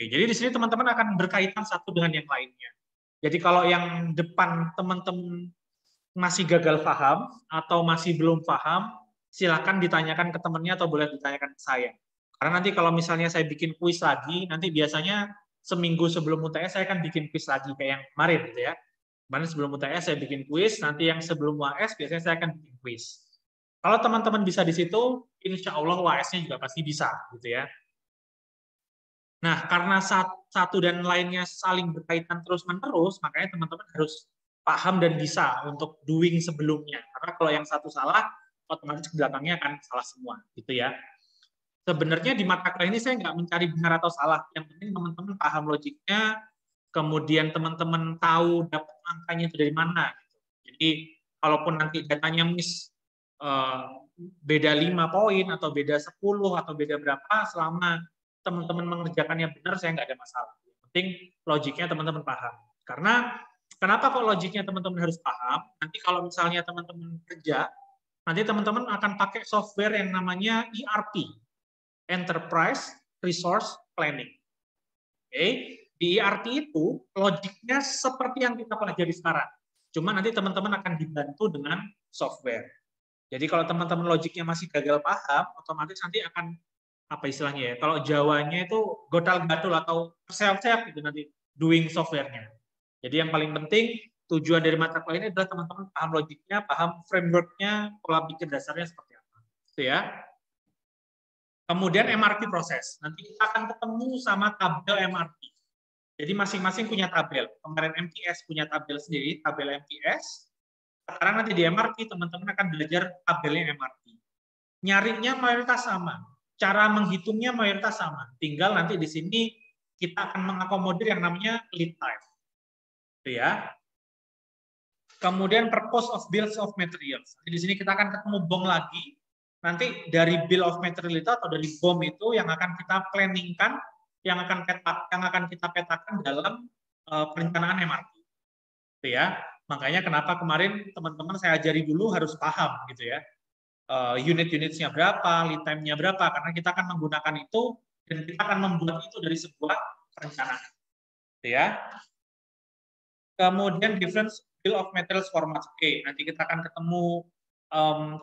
Oke, jadi di sini teman-teman akan berkaitan satu dengan yang lainnya. Jadi kalau yang depan teman-teman masih gagal paham atau masih belum paham, silakan ditanyakan ke temannya atau boleh ditanyakan ke saya. Karena nanti kalau misalnya saya bikin kuis lagi, nanti biasanya seminggu sebelum UTS saya akan bikin kuis lagi kayak yang kemarin gitu ya. Kemarin sebelum UTS saya bikin kuis, nanti yang sebelum UAS biasanya saya akan bikin kuis. Kalau teman-teman bisa di situ, insya Allah UAS-nya juga pasti bisa gitu ya. Nah, karena satu dan lainnya saling berkaitan terus-menerus, makanya teman-teman harus paham dan bisa untuk doing sebelumnya. Karena kalau yang satu salah, otomatis ke belakangnya akan salah semua, gitu ya. Sebenarnya di mata kuliah ini saya nggak mencari benar atau salah. Yang penting teman-teman paham logiknya, kemudian teman-teman tahu dapat angkanya itu dari mana. Jadi, kalaupun nanti datanya miss beda 5 poin, atau beda 10, atau beda berapa, selama teman-teman mengerjakannya benar, saya nggak ada masalah. Yang penting logiknya teman-teman paham. Karena kenapa kok logiknya teman-teman harus paham? Nanti kalau misalnya teman-teman kerja, nanti teman-teman akan pakai software yang namanya ERP, Enterprise Resource Planning. Oke, di ERP itu logiknya seperti yang kita pelajari sekarang. Cuma nanti teman-teman akan dibantu dengan software. Jadi kalau teman-teman logiknya masih gagal paham, otomatis nanti akan apa istilahnya ya? Kalau Jawanya itu gotal-gatul atau self-self gitu nanti doing software-nya. Jadi yang paling penting tujuan dari mata kuliah ini adalah teman-teman paham logiknya, paham framework-nya, pola pikir dasarnya seperti apa. Itu ya. Kemudian MRP proses. Nanti kita akan ketemu sama tabel MRP. Jadi masing-masing punya tabel. Kemarin MTS punya tabel sendiri, tabel MTS. Sekarang nanti di MRP teman-teman akan belajar tabelnya MRP. Nyarinya mayoritas sama. Cara menghitungnya mayoritas sama. Tinggal nanti di sini kita akan mengakomodir yang namanya lead time. Itu ya. Kemudian purpose of bills of materials. Di sini kita akan ketemu BOM lagi. Nanti dari bill of material itu atau dari BOM itu yang akan kita planningkan, yang akan kita petakan dalam perencanaan MRP. Itu ya. Makanya kenapa kemarin teman-teman saya ajari dulu harus paham gitu ya. Unit-unitnya berapa, lead time-nya berapa, karena kita akan menggunakan itu dan kita akan membuat itu dari sebuah perencanaan. Gitu ya. Kemudian difference bill of materials format. Oke, nanti kita akan ketemu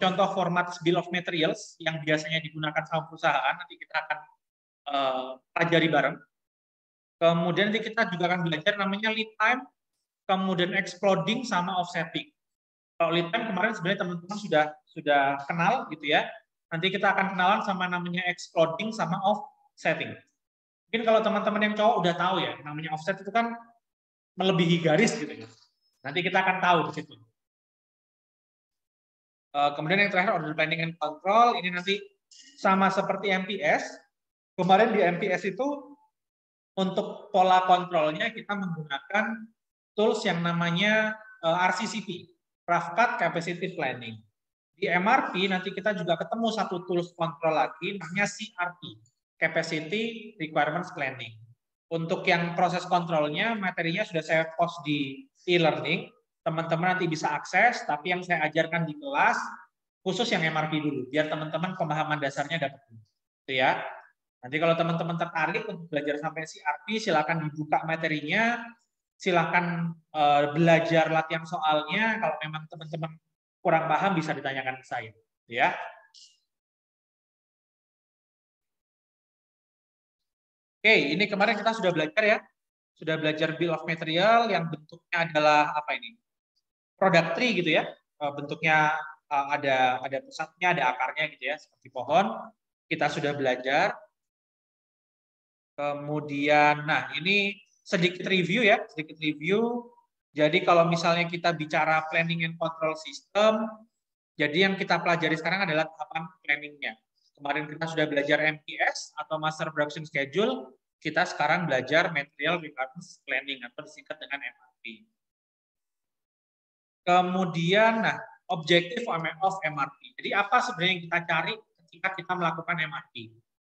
contoh format bill of materials yang biasanya digunakan sama perusahaan. Nanti kita akan pelajari bareng. Kemudian nanti kita juga akan belajar namanya lead time, kemudian exploding sama offsetting. Kalau lead time kemarin sebenarnya teman-teman sudah kenal gitu ya. Nanti kita akan kenalan sama namanya exploding sama offsetting. Mungkin kalau teman-teman yang cowok udah tahu ya, namanya offset itu kan melebihi garis gitu ya. Nanti kita akan tahu di situ. Kemudian yang terakhir order planning and control, ini nanti sama seperti MPS. Kemarin di MPS itu untuk pola kontrolnya kita menggunakan tools yang namanya RCCP, Rough Cut Capacity Planning. Di MRP nanti kita juga ketemu satu tools kontrol lagi namanya CRP, Capacity Requirements Planning. Untuk yang proses kontrolnya, materinya sudah saya post di e-learning. Teman-teman nanti bisa akses, tapi yang saya ajarkan di kelas, khusus yang MRP dulu, biar teman-teman pemahaman dasarnya dapat. Itu ya. Nanti kalau teman-teman tertarik untuk belajar sampai CRP, silakan dibuka materinya, silakan belajar latihan soalnya. Kalau memang teman-teman kurang paham, bisa ditanyakan ke saya. Ya. Oke, ini kemarin kita sudah belajar ya. Sudah belajar bill of material yang bentuknya adalah apa ini? Product tree gitu ya. Bentuknya ada pusatnya, ada akarnya gitu ya, seperti pohon. Kita sudah belajar. Kemudian, nah ini sedikit review ya, sedikit review. Jadi kalau misalnya kita bicara planning and control system, jadi yang kita pelajari sekarang adalah tahapan planningnya. Kemarin kita sudah belajar MPS atau Master Production Schedule, kita sekarang belajar Material Requirements Planning atau disingkat dengan MRP. Kemudian, nah, objective of MRP. Jadi apa sebenarnya yang kita cari ketika kita melakukan MRP?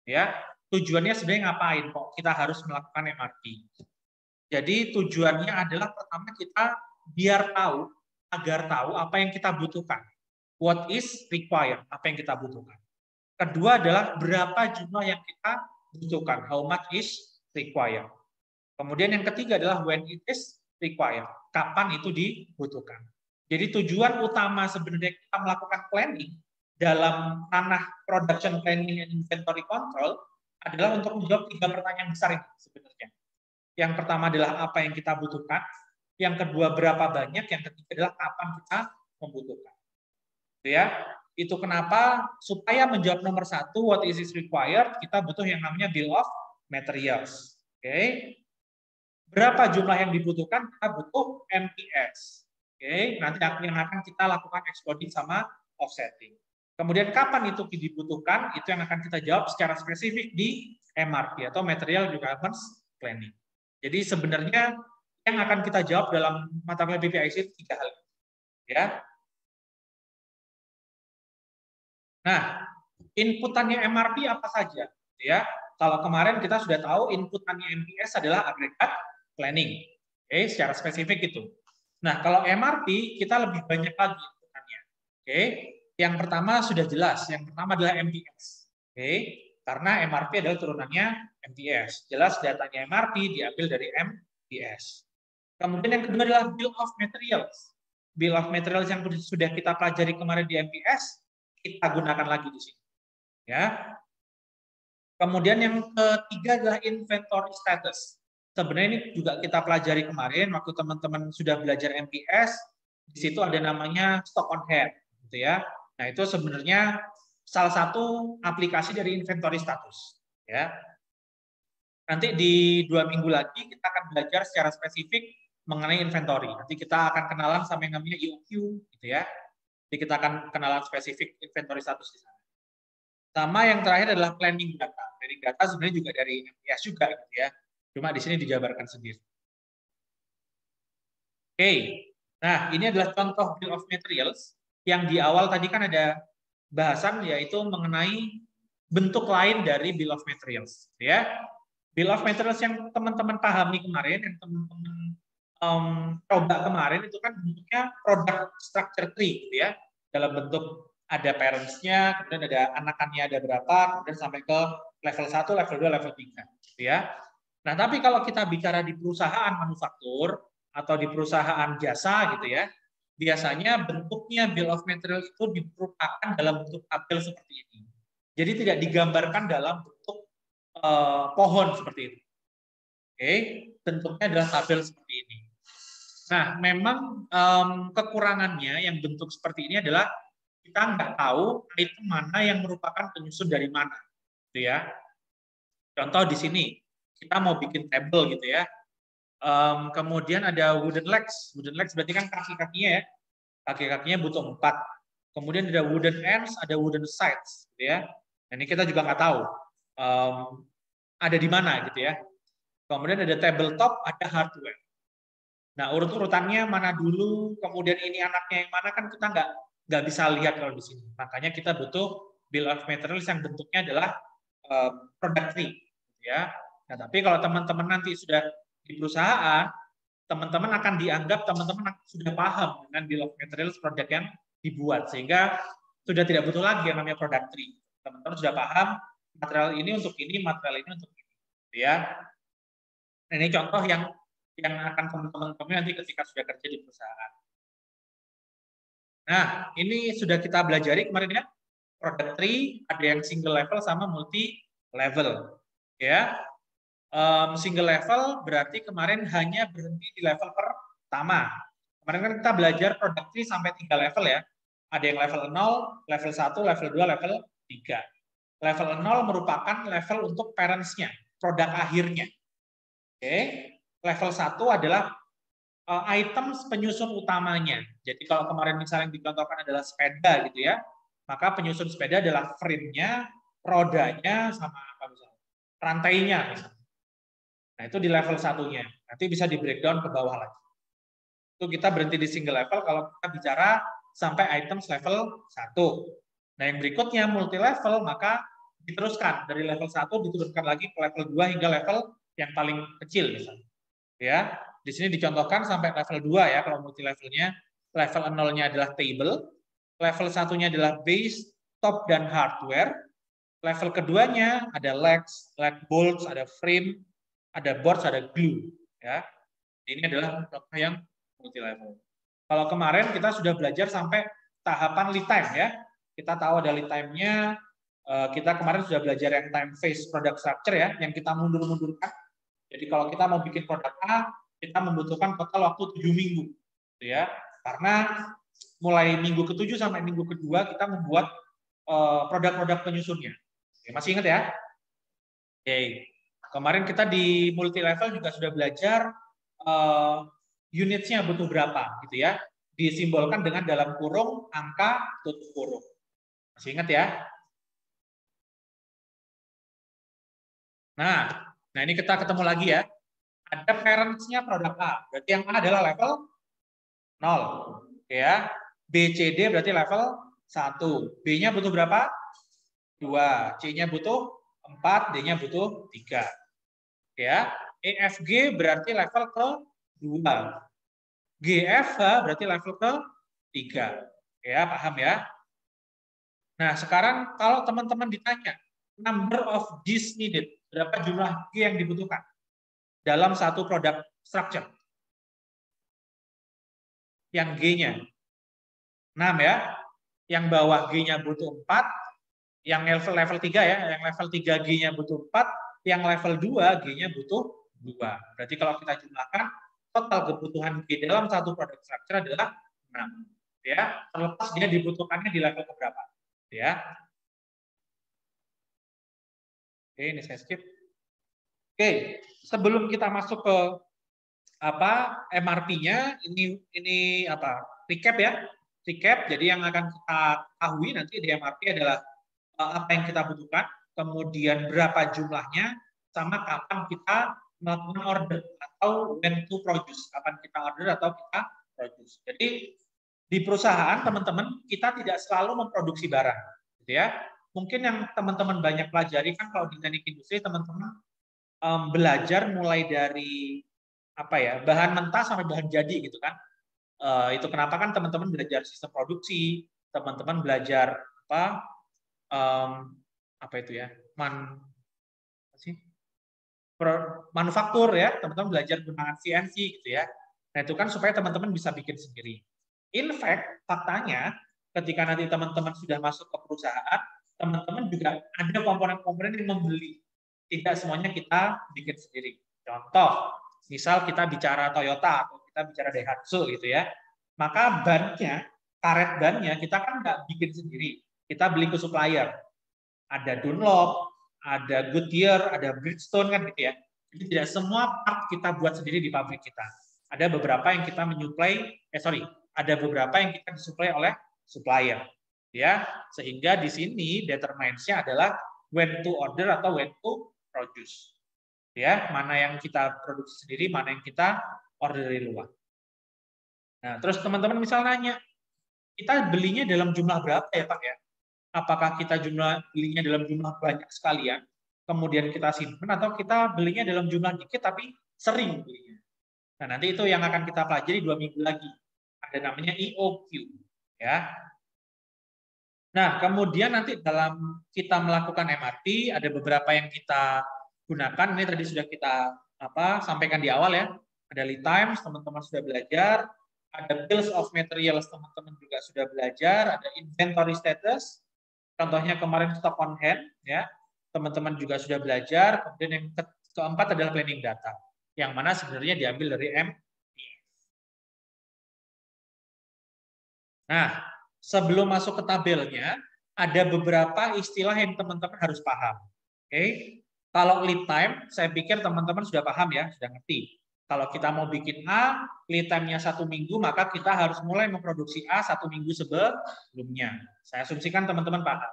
Ya, tujuannya sebenarnya ngapain kok kita harus melakukan MRP? Jadi tujuannya adalah pertama kita biar tahu, agar tahu apa yang kita butuhkan. What is required, apa yang kita butuhkan. Kedua adalah berapa jumlah yang kita butuhkan, how much is required. Kemudian yang ketiga adalah when it is required. Kapan itu dibutuhkan. Jadi tujuan utama sebenarnya kita melakukan planning dalam ranah production planning and inventory control adalah untuk menjawab 3 pertanyaan besar ini sebenarnya. Yang pertama adalah apa yang kita butuhkan, yang kedua berapa banyak, yang ketiga adalah kapan kita membutuhkan. Ya, itu kenapa supaya menjawab nomor 1 what is required, kita butuh yang namanya bill of materials. Oke. Berapa jumlah yang dibutuhkan, kita butuh MPS. Oke, nanti yang akan kita lakukan exploding sama offsetting. Kemudian kapan itu dibutuhkan, itu yang akan kita jawab secara spesifik di MRP atau Material Requirements Planning. Jadi sebenarnya yang akan kita jawab dalam mata kuliah BPIC itu 3 hal. Ya. Nah, inputannya MRP apa saja? Ya, kalau kemarin kita sudah tahu inputannya MPS adalah agregat planning. Oke, secara spesifik itu. Nah, kalau MRP kita lebih banyak lagi inputannya. Oke, yang pertama sudah jelas, yang pertama adalah MPS. Oke, karena MRP adalah turunannya MPS. Jelas datanya MRP diambil dari MPS. Kemudian yang kedua adalah bill of materials. Bill of materials yang sudah kita pelajari kemarin di MPS, kita gunakan lagi di sini. Ya. Kemudian yang ketiga adalah inventory status. Sebenarnya ini juga kita pelajari kemarin waktu teman-teman sudah belajar MPS, di situ ada namanya stock on hand, gitu ya. Nah, itu sebenarnya salah satu aplikasi dari inventory status, ya. Nanti di 2 minggu lagi kita akan belajar secara spesifik mengenai inventory. Nanti kita akan kenalan sama yang namanya EOQ, gitu ya. Jadi kita akan kenalan spesifik inventory status di sana. Sama yang terakhir adalah planning data. Planning data sebenarnya juga dari MPS juga, gitu ya. Cuma di sini dijabarkan sendiri. Oke, nah ini adalah contoh bill of materials yang di awal tadi kan ada bahasan yaitu mengenai bentuk lain dari bill of materials. Ya, bill of materials yang teman-teman pahami kemarin, yang teman-teman coba kemarin itu kan bentuknya product structure tree, gitu ya, dalam bentuk ada parents-nya, kemudian ada anakannya ada berapa, kemudian sampai ke level 1, level 2, level 3, gitu ya. Nah, tapi kalau kita bicara di perusahaan manufaktur atau di perusahaan jasa gitu ya, biasanya bentuknya bill of material itu diperupakan dalam bentuk tabel seperti ini. Jadi tidak digambarkan dalam bentuk pohon seperti itu. Oke, bentuknya adalah tabel seperti ini. Nah, memang kekurangannya yang bentuk seperti ini adalah kita nggak tahu item mana yang merupakan penyusun dari mana, gitu ya. Contoh di sini, kita mau bikin table gitu ya. Kemudian ada wooden legs. Wooden legs berarti kan kaki-kakinya ya. Kaki-kakinya butuh 4. Kemudian ada wooden ends, ada wooden sides, gitu ya. Nah, ini kita juga nggak tahu ada di mana gitu ya. Kemudian ada tabletop, ada hardware. Nah, urut-urutannya mana dulu, kemudian ini anaknya yang mana kan kita nggak bisa lihat kalau di sini. Makanya kita butuh bill of materials yang bentuknya adalah product tree, gitu ya. Nah, tapi kalau teman-teman nanti sudah di perusahaan, teman-teman akan dianggap teman-teman sudah paham dengan bill of materials produk yang dibuat, sehingga sudah tidak butuh lagi yang namanya product tree. Teman-teman sudah paham material ini untuk ini, material ini untuk ini, gitu ya. Nah, ini contoh yang akan teman-teman temui nanti ketika sudah kerja di perusahaan. Nah, ini sudah kita belajari kemarin ya. Product tree ada yang single level sama multi level, ya. Single level berarti kemarin hanya berhenti di level pertama. Kemarin kan kita belajar product tree sampai 3 level ya. Ada yang level 0, level 1, level 2, level 3. Level 0 merupakan level untuk parents-nya, produk akhirnya. Oke. Level 1 adalah item penyusun utamanya. Jadi kalau kemarin misalnya yang dicontohkan adalah sepeda gitu ya, maka penyusun sepeda adalah frame-nya, rodanya, sama apa misalnya, rantainya misalnya. Nah, itu di level 1-nya. Nanti bisa di breakdown ke bawah lagi. Itu kita berhenti di single level kalau kita bicara sampai items level 1. Nah, yang berikutnya multi level, maka diteruskan dari level 1 diturunkan lagi ke level 2 hingga level yang paling kecil misalnya. Ya, di sini dicontohkan sampai level 2 ya kalau multi levelnya. Level 0-nya adalah table, level 1-nya adalah base, top dan hardware. Level keduanya ada legs, leg bolts, ada frame, ada boards, ada glue. Ya. Ini adalah contoh yang multi level. Kalau kemarin kita sudah belajar sampai tahapan lead time ya. Kita tahu ada lead time-nya. Kita kemarin sudah belajar yang time phase product structure ya, yang kita mundur-mundurkan. Jadi kalau kita mau bikin produk A, kita membutuhkan total waktu 7 minggu. Gitu ya. Karena mulai minggu ke-7 sampai minggu ke-2 kita membuat produk-produk penyusunnya. Oke, masih ingat ya? Oke. Kemarin kita di multi level juga sudah belajar unitnya butuh berapa gitu ya. Disimbolkan dengan dalam kurung, angka, tutup kurung. Masih ingat ya? Nah ini kita ketemu lagi ya. Ada parents-nya produk A. Berarti yang A adalah level 0. Ya. B, C, D berarti level 1. B-nya butuh berapa? 2. C-nya butuh 4. D-nya butuh 3. Ya. E, F, G berarti level ke-2. G, F, H berarti level ke-3. Ya, paham ya? Nah, sekarang kalau teman-teman ditanya, number of Gs needed, berapa jumlah G yang dibutuhkan dalam satu produk structure? Yang G-nya 6 ya. Yang bawah G-nya butuh 4, yang level 3 ya, yang level 3 G-nya butuh 4, yang level 2 G-nya butuh 2. Berarti kalau kita jumlahkan, total kebutuhan G dalam satu produk structure adalah 6. Ya, terlepas dia dibutuhkannya di level keberapa. Ya. Oke, ini saya skip. Oke, sebelum kita masuk ke MRP-nya, ini recap ya. Recap. Jadi yang akan kita ketahui nanti di MRP adalah apa yang kita butuhkan, kemudian berapa jumlahnya, sama kapan kita melakukan order atau when to produce, kapan kita order atau kita produce. Jadi di perusahaan teman-teman kita tidak selalu memproduksi barang, gitu ya. Mungkin yang teman-teman banyak pelajari kan kalau di teknik industri teman-teman belajar mulai dari bahan mentah sampai bahan jadi gitu kan. Itu kenapa kan teman-teman belajar sistem produksi, teman-teman belajar manufaktur ya, teman-teman belajar menggunakan CNC gitu ya. Nah itu kan supaya teman-teman bisa bikin sendiri. In fact, faktanya ketika nanti teman-teman sudah masuk ke perusahaan, teman-teman juga ada komponen-komponen yang membeli. Tidak semuanya kita bikin sendiri. Contoh, misal kita bicara Toyota atau kita bicara Daihatsu gitu ya, maka bannya, karet bannya kita kan nggak bikin sendiri. Kita beli ke supplier. Ada Dunlop, ada Goodyear, ada Bridgestone kan gitu ya. Jadi tidak semua part kita buat sendiri di pabrik kita. Ada beberapa yang kita ada beberapa yang kita disuplai oleh supplier. Ya, sehingga di sini determines-nya adalah when to order atau when to produce. Ya, mana yang kita produksi sendiri, mana yang kita order dari luar. Nah, terus teman-teman misal nanya, kita belinya dalam jumlah berapa ya Pak ya? Apakah kita belinya dalam jumlah banyak sekalian, kemudian kita simpan, atau kita belinya dalam jumlah dikit tapi sering belinya. Nah, nanti itu yang akan kita pelajari 2 minggu lagi. Ada namanya EOQ. Ya. Nah, kemudian nanti dalam kita melakukan MRP, ada beberapa yang kita gunakan. Ini tadi sudah kita sampaikan di awal ya. Ada lead times, teman-teman sudah belajar. Ada bills of materials, teman-teman juga sudah belajar. Ada inventory status. Contohnya kemarin stock on hand, ya, teman-teman juga sudah belajar. Kemudian yang keempat adalah planning data, yang mana sebenarnya diambil dari MIS. Nah, sebelum masuk ke tabelnya, ada beberapa istilah yang teman-teman harus paham. Oke, kalau lead time, saya pikir teman-teman sudah paham ya, sudah ngerti. Kalau kita mau bikin A, lead time-nya 1 minggu, maka kita harus mulai memproduksi A 1 minggu sebelumnya. Saya asumsikan teman-teman paham.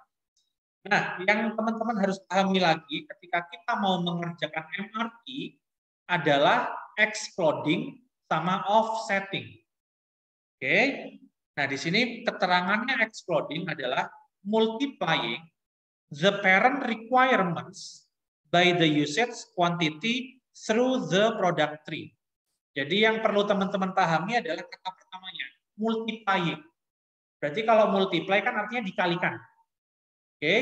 Nah, yang teman-teman harus pahami lagi ketika kita mau mengerjakan MRP adalah exploding sama offsetting. Oke. Nah, di sini keterangannya exploding adalah multiplying the parent requirements by the usage quantity through the product tree. Jadi yang perlu teman-teman pahami adalah kata pertamanya, multiplying. Berarti kalau multiply kan artinya dikalikan. Oke.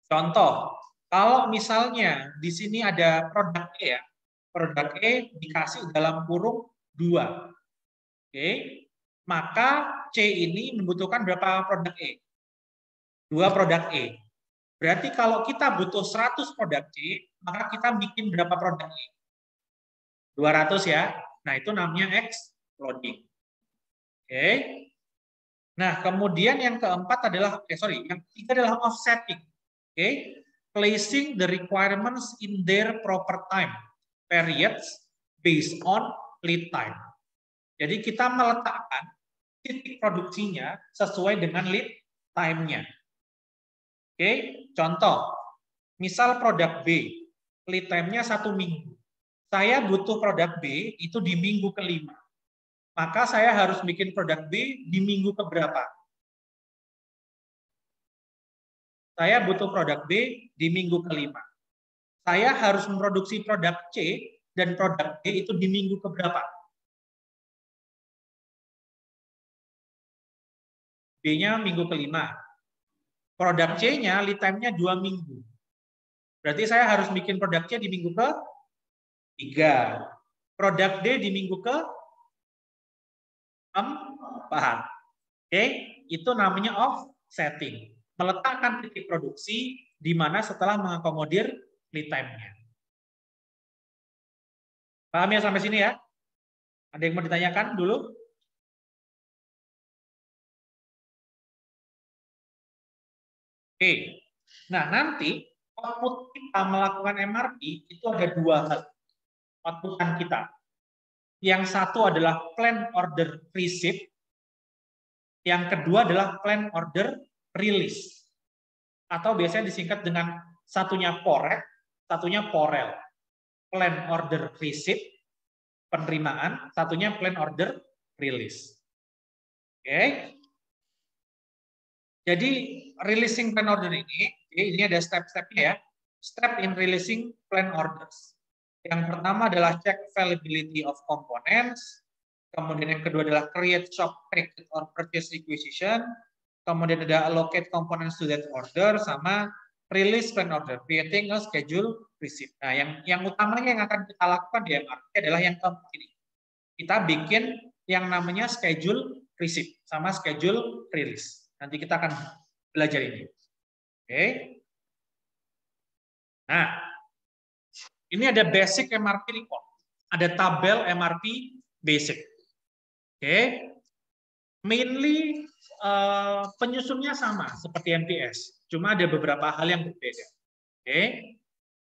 Contoh, Kalau misalnya di sini ada produk E ya, produk E dikasih dalam kurung 2. Oke, maka C ini membutuhkan berapa produk E? 2 produk E. Berarti kalau kita butuh 100 produk C, maka kita bikin berapa produk E? 200 ya. Nah, itu namanya exploding. Oke. Nah, kemudian yang keempat adalah, yang ketiga adalah offsetting. Oke. Placing the requirements in their proper time periods based on lead time. Jadi kita meletakkan titik produksinya sesuai dengan lead time-nya. Oke, contoh, misal produk B, lead time-nya 1 minggu. Saya butuh produk B itu di minggu ke-5. Maka saya harus bikin produk B di minggu keberapa? Saya butuh produk B di minggu ke-5. Saya harus memproduksi produk C dan produk D itu di minggu keberapa? B-nya minggu ke-5. Produk C-nya lead time-nya 2 minggu. Berarti saya harus bikin produk C di minggu ke-3. Produk D di minggu ke-4. Oke, itu namanya offsetting. Meletakkan titik produksi di mana setelah mengakomodir lead time-nya. Paham ya sampai sini ya? Ada yang mau ditanyakan dulu? Oke. Nah, nanti output kita melakukan MRP itu ada 2 hal. Outputan kita. Yang satu adalah plan order receipt. Yang kedua adalah plan order release. Atau biasanya disingkat dengan satunya POREC, satunya POREL. Plan order receipt, penerimaan, satunya plan order release. Oke. Jadi releasing plan order ini ada step-stepnya ya. Step in releasing plan orders. Yang pertama adalah check availability of components. Kemudian yang kedua adalah create shop package or purchase requisition. Kemudian ada allocate components to that order, sama release plan order, creating a schedule receipt. Nah, yang utamanya yang akan kita lakukan di MRP adalah yang keempat ini. Kita bikin yang namanya schedule receipt sama schedule release. Nanti kita akan belajar ini. Oke. Nah, ini ada basic MRP report. Ada tabel MRP basic. Oke. Mainly penyusunnya sama seperti MPS, cuma ada beberapa hal yang berbeda. Oke.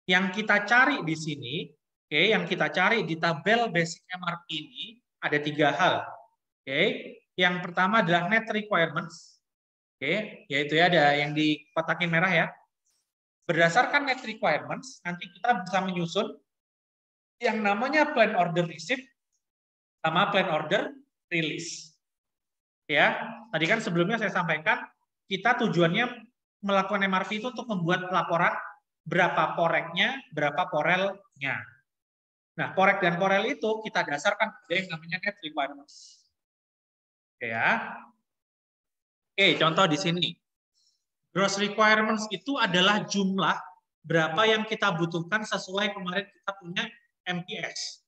Yang kita cari di sini, yang kita cari di tabel basic MRP ini ada 3 hal. Oke. Yang pertama adalah net requirements. Oke, yaitu ya ada yang dikotakin merah ya. Berdasarkan net requirements, nanti kita bisa menyusun yang namanya plan order receipt sama plan order release. Ya, tadi kan sebelumnya saya sampaikan kita tujuannya melakukan MRP itu untuk membuat laporan berapa poreknya, berapa porelnya. Nah, porek dan porel itu kita dasarkan pada yang namanya net requirements. Oke ya. Oke, contoh di sini. Gross requirements itu adalah jumlah berapa yang kita butuhkan sesuai kemarin kita punya MPS.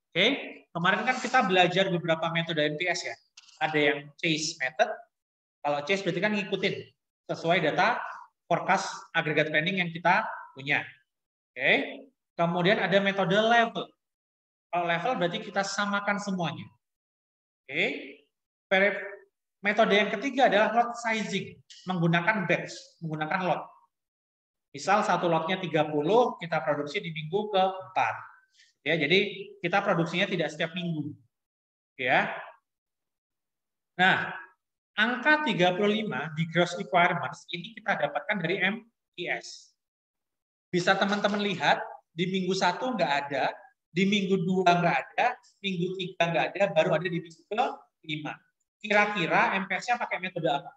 Oke, kemarin kan kita belajar beberapa metode MPS ya. Ada yang chase method. Kalau chase berarti kan ngikutin sesuai data forecast aggregate planning yang kita punya. Oke. Kemudian ada metode level. Kalau level berarti kita samakan semuanya. Oke. Metode yang ketiga adalah lot sizing, menggunakan batch, menggunakan lot. Misal satu lotnya 30, kita produksi di minggu ke-4. Ya, jadi kita produksinya tidak setiap minggu. Ya. Nah, angka 35 di gross requirements ini kita dapatkan dari MPS. Bisa teman-teman lihat, di minggu 1 nggak ada, di minggu 2 nggak ada, minggu 3 nggak ada, baru ada di minggu ke-5. Kira-kira MPS-nya pakai metode apa?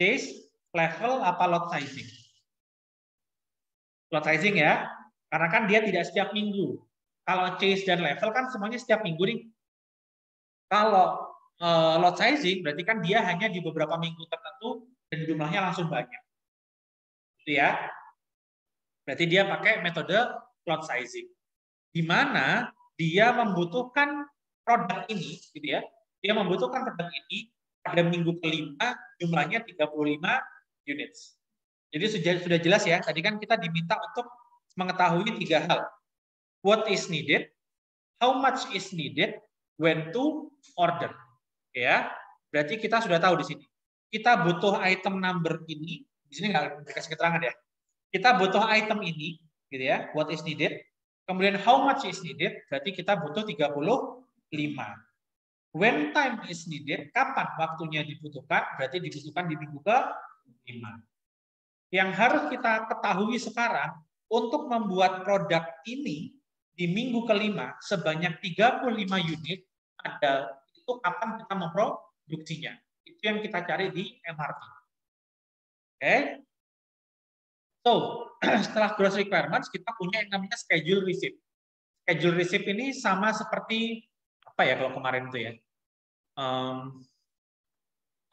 Chase, level, apa lot sizing? Lot sizing ya, karena kan dia tidak setiap minggu. Kalau chase dan level kan semuanya setiap minggu nih. Kalau lot sizing berarti kan dia hanya di beberapa minggu tertentu dan jumlahnya langsung banyak. gitu ya. Berarti dia pakai metode plot sizing, di mana dia membutuhkan produk ini, gitu ya. Dia membutuhkan produk ini pada minggu kelima jumlahnya 35 units. Jadi sudah jelas ya, tadi kan kita diminta untuk mengetahui 3 hal. What is needed, how much is needed, when to order. Ya, berarti kita sudah tahu di sini. Kita butuh item number ini, di sini nggak dikasih keterangan ya. Kita butuh item ini, gitu ya, what is needed. Kemudian how much is needed, berarti kita butuh 35. When time is needed, kapan waktunya dibutuhkan, berarti dibutuhkan di minggu ke-5. Yang harus kita ketahui sekarang, untuk membuat produk ini di minggu ke-5 sebanyak 35 unit, ada itu kapan kita memproduksinya. Itu yang kita cari di MRP. Oke. So, setelah gross requirements, kita punya yang namanya schedule receipt. Schedule receipt ini sama seperti apa ya kalau kemarin itu ya?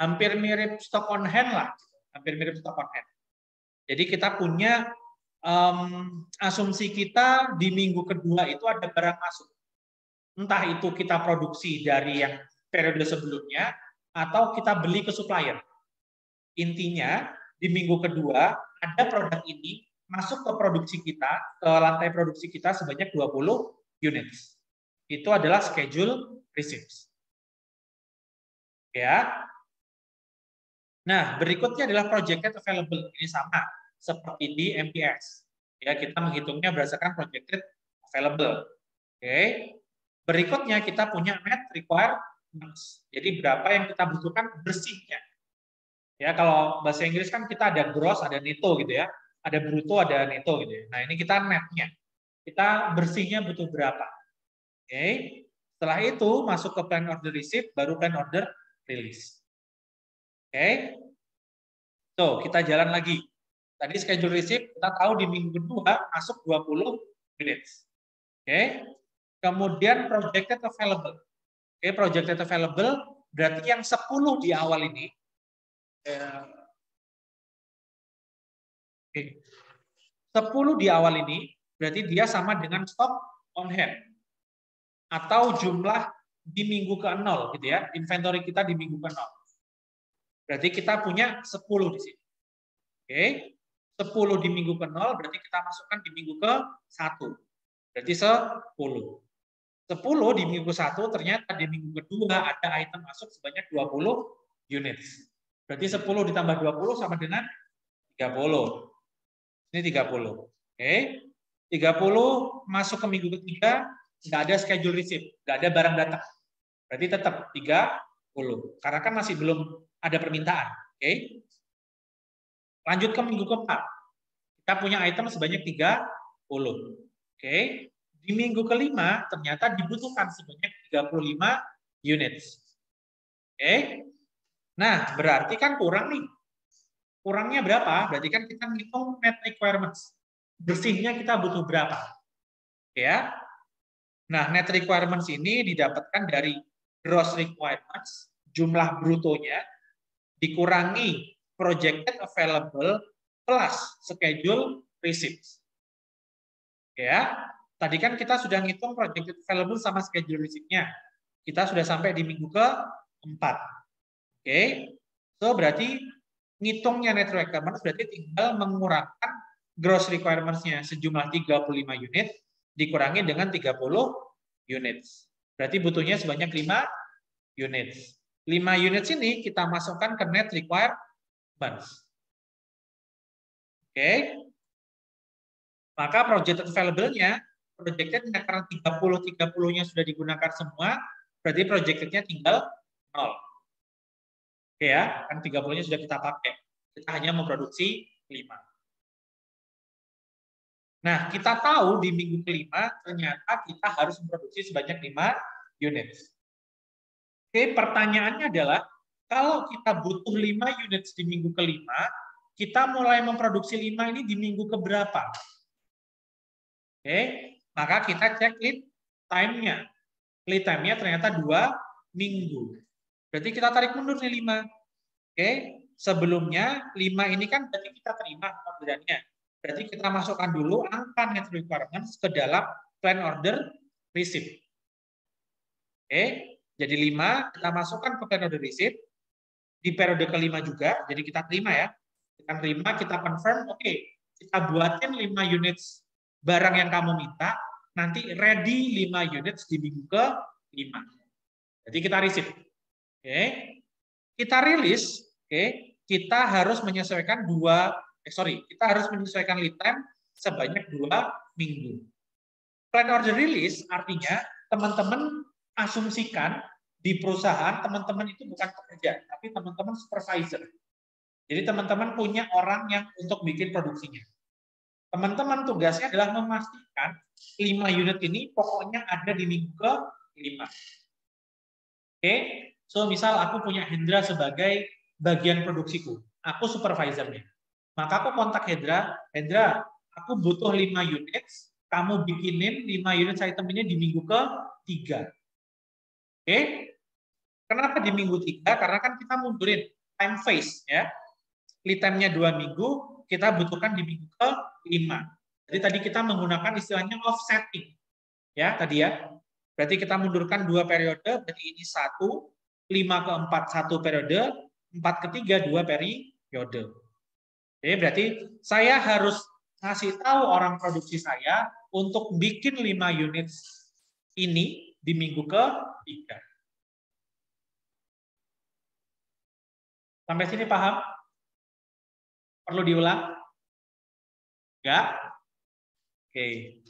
Hampir mirip stock on hand lah, hampir mirip stock on hand. Jadi kita punya asumsi kita di minggu kedua itu ada barang masuk. Entah itu kita produksi dari yang periode sebelumnya atau kita beli ke supplier. Intinya di minggu kedua ada produk ini masuk ke produksi kita, ke lantai produksi kita sebanyak 20 units. Itu adalah schedule receipts. Ya. Nah, berikutnya adalah projected available. Ini sama seperti di MPS. Ya, kita menghitungnya berdasarkan projected available. Oke. Berikutnya kita punya net requirements. Jadi berapa yang kita butuhkan bersihnya. Ya, kalau bahasa Inggris kan kita ada gross, ada netto gitu ya. Ada bruto, ada netto gitu ya. Nah, ini kita netnya. Kita bersihnya butuh berapa. Oke. Setelah itu masuk ke plan order receipt, baru plan order release. Oke. So, kita jalan lagi. Tadi schedule receipt, kita tahu di minggu kedua masuk 20 units. Oke. Kemudian projected available. Oke, projected available berarti yang 10 di awal ini. Oke. 10 di awal ini berarti dia sama dengan stock on hand. Atau jumlah di minggu ke-0 gitu ya. Inventory kita di minggu ke-0. Berarti kita punya 10 di sini. Oke. 10 di minggu ke-0 berarti kita masukkan di minggu ke-1. Berarti 10. 10 di minggu ke-1 ternyata di minggu kedua ada item masuk sebanyak 20 units. Berarti 10 ditambah 20 sama dengan 30. Ini 30. Oke. 30 masuk ke minggu ketiga, nggak ada schedule receipt, nggak ada barang datang. Berarti tetap 30. Karena kan masih belum ada permintaan. Oke. Lanjut ke minggu keempat. Kita punya item sebanyak 30. Oke. Di minggu kelima ternyata dibutuhkan sebanyak 35 units. Oke. Nah, berarti kan kurang nih. Kurangnya berapa? Berarti kan kita ngitung net requirements. Bersihnya kita butuh berapa? Ya. Nah, net requirements ini didapatkan dari gross requirements, jumlah brutonya, dikurangi projected available plus schedule receipts. Ya, tadi kan kita sudah ngitung projected available sama schedule receipt-nya. Kita sudah sampai di minggu ke-4. Oke. So berarti ngitungnya net requirements berarti tinggal mengurangkan gross requirements-nya sejumlah 35 unit dikurangi dengan 30 units. Berarti butuhnya sebanyak 5 units. 5 units ini kita masukkan ke net requirements. Oke. Maka projected available-nya, projected-nya karena 30-30-nya sudah digunakan semua, berarti projected-nya tinggal 0. Oke ya, kan 30-nya sudah kita pakai. Kita hanya memproduksi 5. Nah, kita tahu di minggu kelima, ternyata kita harus memproduksi sebanyak 5 units. Oke, pertanyaannya adalah, kalau kita butuh 5 units di minggu kelima, kita mulai memproduksi 5 ini di minggu keberapa? Oke, maka kita cek lead time-nya. Lead time-nya ternyata 2 minggu. Berarti kita tarik mundur nih 5. Oke, sebelumnya 5 ini kan berarti kita terima orderannya. Berarti kita masukkan dulu angka net requirements ke dalam plan order receipt. Oke, jadi 5 kita masukkan ke plan order receipt. Di periode kelima juga, jadi kita terima ya. Kita terima, kita confirm, oke, kita buatin 5 units barang yang kamu minta, nanti ready 5 units di minggu ke-5. Jadi kita receipt. Oke. Kita rilis, oke, kita harus menyesuaikan kita harus menyesuaikan lead time sebanyak 2 minggu. Plan order release artinya teman-teman asumsikan di perusahaan teman-teman itu bukan pekerja, tapi teman-teman supervisor. Jadi teman-teman punya orang yang untuk bikin produksinya. Teman-teman tugasnya adalah memastikan 5 unit ini pokoknya ada di minggu ke-5. Oke, so misal aku punya Hendra sebagai bagian produksiku, aku supervisornya. Maka aku kontak Hendra, aku butuh 5 unit, kamu bikinin 5 unit item ini di minggu ke-3. Oke, kenapa di minggu 3? Karena kan kita mundurin time phase ya. Lead time-nya 2 minggu, kita butuhkan di minggu ke-5. Jadi tadi kita menggunakan istilahnya offsetting. Ya, tadi ya. Berarti kita mundurkan 2 periode, berarti ini 1, 5 ke-4 1 periode, 4 ke-3 2 periode. Jadi berarti saya harus ngasih tahu orang produksi saya untuk bikin 5 unit ini di minggu ke-3. Sampai sini paham? Perlu diulang? Enggak? Oke.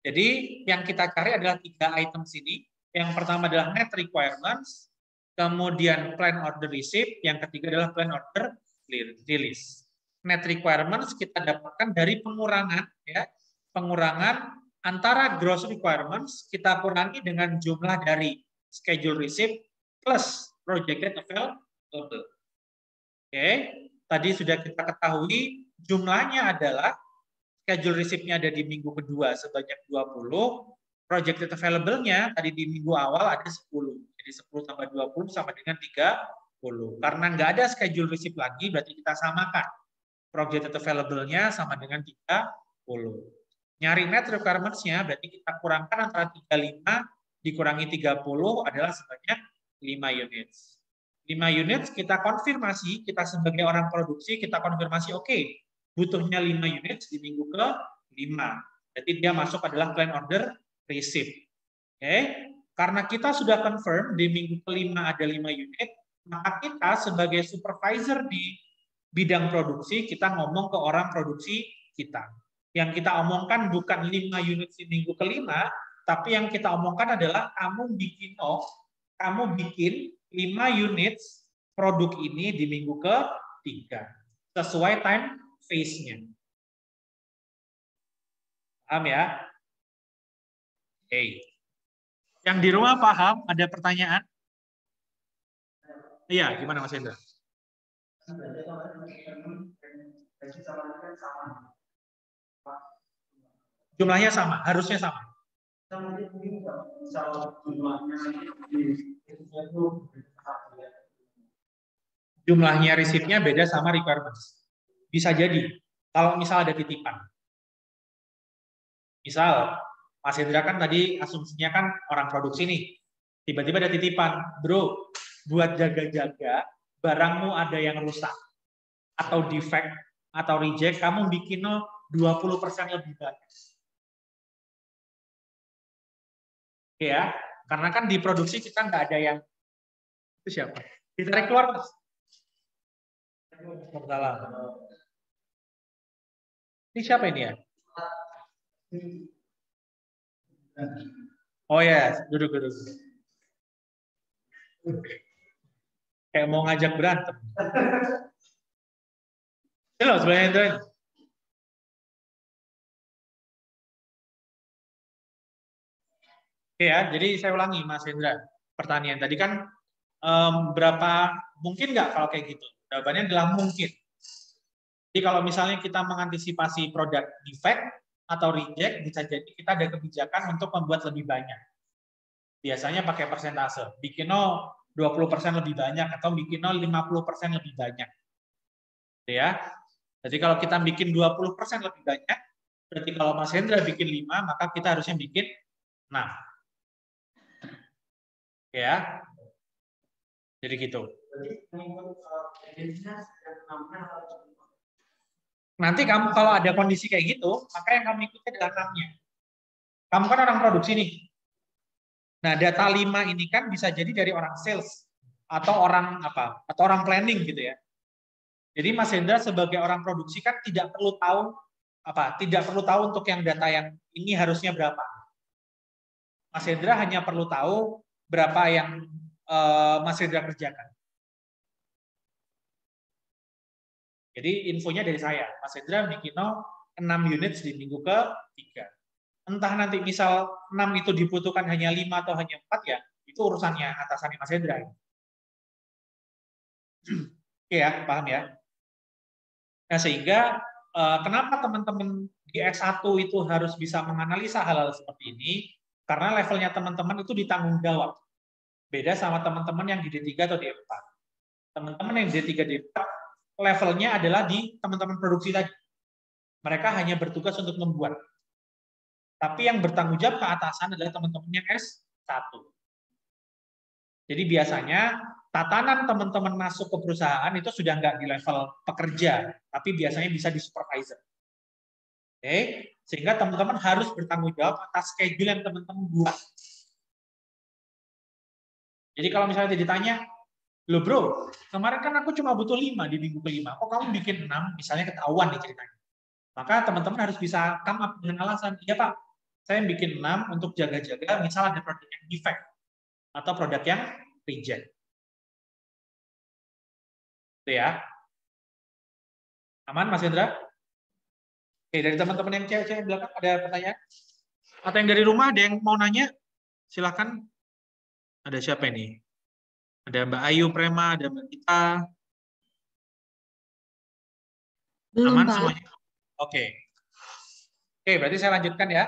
Jadi yang kita cari adalah 3 item sini. Yang pertama adalah net requirements, kemudian plan order receipt, yang ketiga adalah plan order release. Net requirements kita dapatkan dari pengurangan ya. Pengurangan antara gross requirements kita kurangi dengan jumlah dari schedule receipt plus projected available. Oke, tadi sudah kita ketahui jumlahnya adalah schedule receipt-nya ada di minggu kedua sebanyak 20, projected available-nya tadi di minggu awal ada 10. Jadi 10 tambah 20 sama dengan 30. Karena nggak ada schedule receipt lagi, berarti kita samakan. Projected available-nya sama dengan 30. Nyari net requirements-nya berarti kita kurangkan antara 35 dikurangi 30 adalah sebanyak 5 units. 5 unit kita konfirmasi, kita sebagai orang produksi, kita konfirmasi, oke, butuhnya 5 unit di minggu ke-5. Jadi dia masuk adalah plan order receipt. Oke, karena kita sudah confirm di minggu ke-5 ada 5 unit, maka kita sebagai supervisor di bidang produksi, kita ngomong ke orang produksi kita. Yang kita omongkan bukan 5 unit di minggu ke-5, tapi yang kita omongkan adalah kamu bikin 5 unit produk ini di minggu ke-3 sesuai time phase-nya. Paham ya? Oke. Yang di rumah paham? Ada pertanyaan? Iya, gimana Mas Hendra? Jumlahnya sama, harusnya sama. Jumlahnya receipt-nya beda sama requirements. Bisa jadi, kalau misal ada titipan. Misal, Mas Hendra kan tadi asumsinya kan orang produksi nih. Tiba-tiba ada titipan, bro, buat jaga-jaga, barangmu ada yang rusak, atau defect, atau reject, kamu bikin 20% lebih banyak. Oke ya, karena kan di produksi kita nggak ada yang, itu siapa? Ditarik keluar, Mas. Salah. Ini siapa ini ya? Oh ya, duduk. Kayak mau ngajak berantem. Ini loh sebenarnya itu. Oke ya, jadi saya ulangi Mas Hendra. Pertanyaan tadi kan berapa mungkin nggak kalau kayak gitu? Jawabannya adalah mungkin. Jadi kalau misalnya kita mengantisipasi produk defect atau reject, bisa jadi kita ada kebijakan untuk membuat lebih banyak. Biasanya pakai persentase. Bikin 20% lebih banyak atau bikin 50% lebih banyak. Ya. Jadi kalau kita bikin 20% lebih banyak, berarti kalau Mas Hendra bikin 5, maka kita harusnya bikin 6. Ya. Jadi gitu. Nanti kamu kalau ada kondisi kayak gitu, maka yang kamu ikuti adalah 6-nya. Kamu kan orang produksi nih. Nah, data 5 ini kan bisa jadi dari orang sales atau orang apa? Atau orang planning gitu ya. Jadi Mas Hendra sebagai orang produksi kan tidak perlu tahu apa? Tidak perlu tahu untuk yang data yang ini harusnya berapa. Mas Hendra hanya perlu tahu berapa yang Mas Hendra kerjakan. Jadi infonya dari saya, Mas Hendra bikin 6 unit di minggu ke-3. Entah nanti misal 6 itu dibutuhkan hanya 5 atau hanya 4 ya, itu urusannya atasannya Mas Hendra. Oke ya, paham ya? Nah, sehingga kenapa teman-teman di S1 itu harus bisa menganalisa hal-hal seperti ini? Karena levelnya teman-teman itu ditanggung jawab. Beda sama teman-teman yang di D3 atau D4. Teman-teman yang D3, D4, levelnya adalah di teman-teman produksi tadi. Mereka hanya bertugas untuk membuat. Tapi yang bertanggung jawab ke atasan adalah teman-teman yang S1. Jadi biasanya tatanan teman-teman masuk ke perusahaan itu sudah nggak di level pekerja, tapi biasanya bisa di supervisor. Oke, sehingga teman-teman harus bertanggung jawab atas schedule yang teman-teman buat. Jadi kalau misalnya ditanya, loh bro, kemarin kan aku cuma butuh 5 di minggu ke-5, kok kamu bikin 6, misalnya ketahuan nih ceritanya. Maka teman-teman harus bisa come up dengan alasan, iya Pak, saya bikin 6 untuk jaga-jaga, misal ada produk yang defect, atau produk yang reject. Itu ya. Aman, Mas Hendra? Oke, dari teman-teman yang cewek-cewek belakang ada pertanyaan? Atau yang dari rumah ada yang mau nanya? Silakan. Ada siapa ini? Ada Mbak Ayu Prema, ada Mbak Gita. Belum, Aman Pak. semuanya? Oke. Oke, berarti saya lanjutkan ya.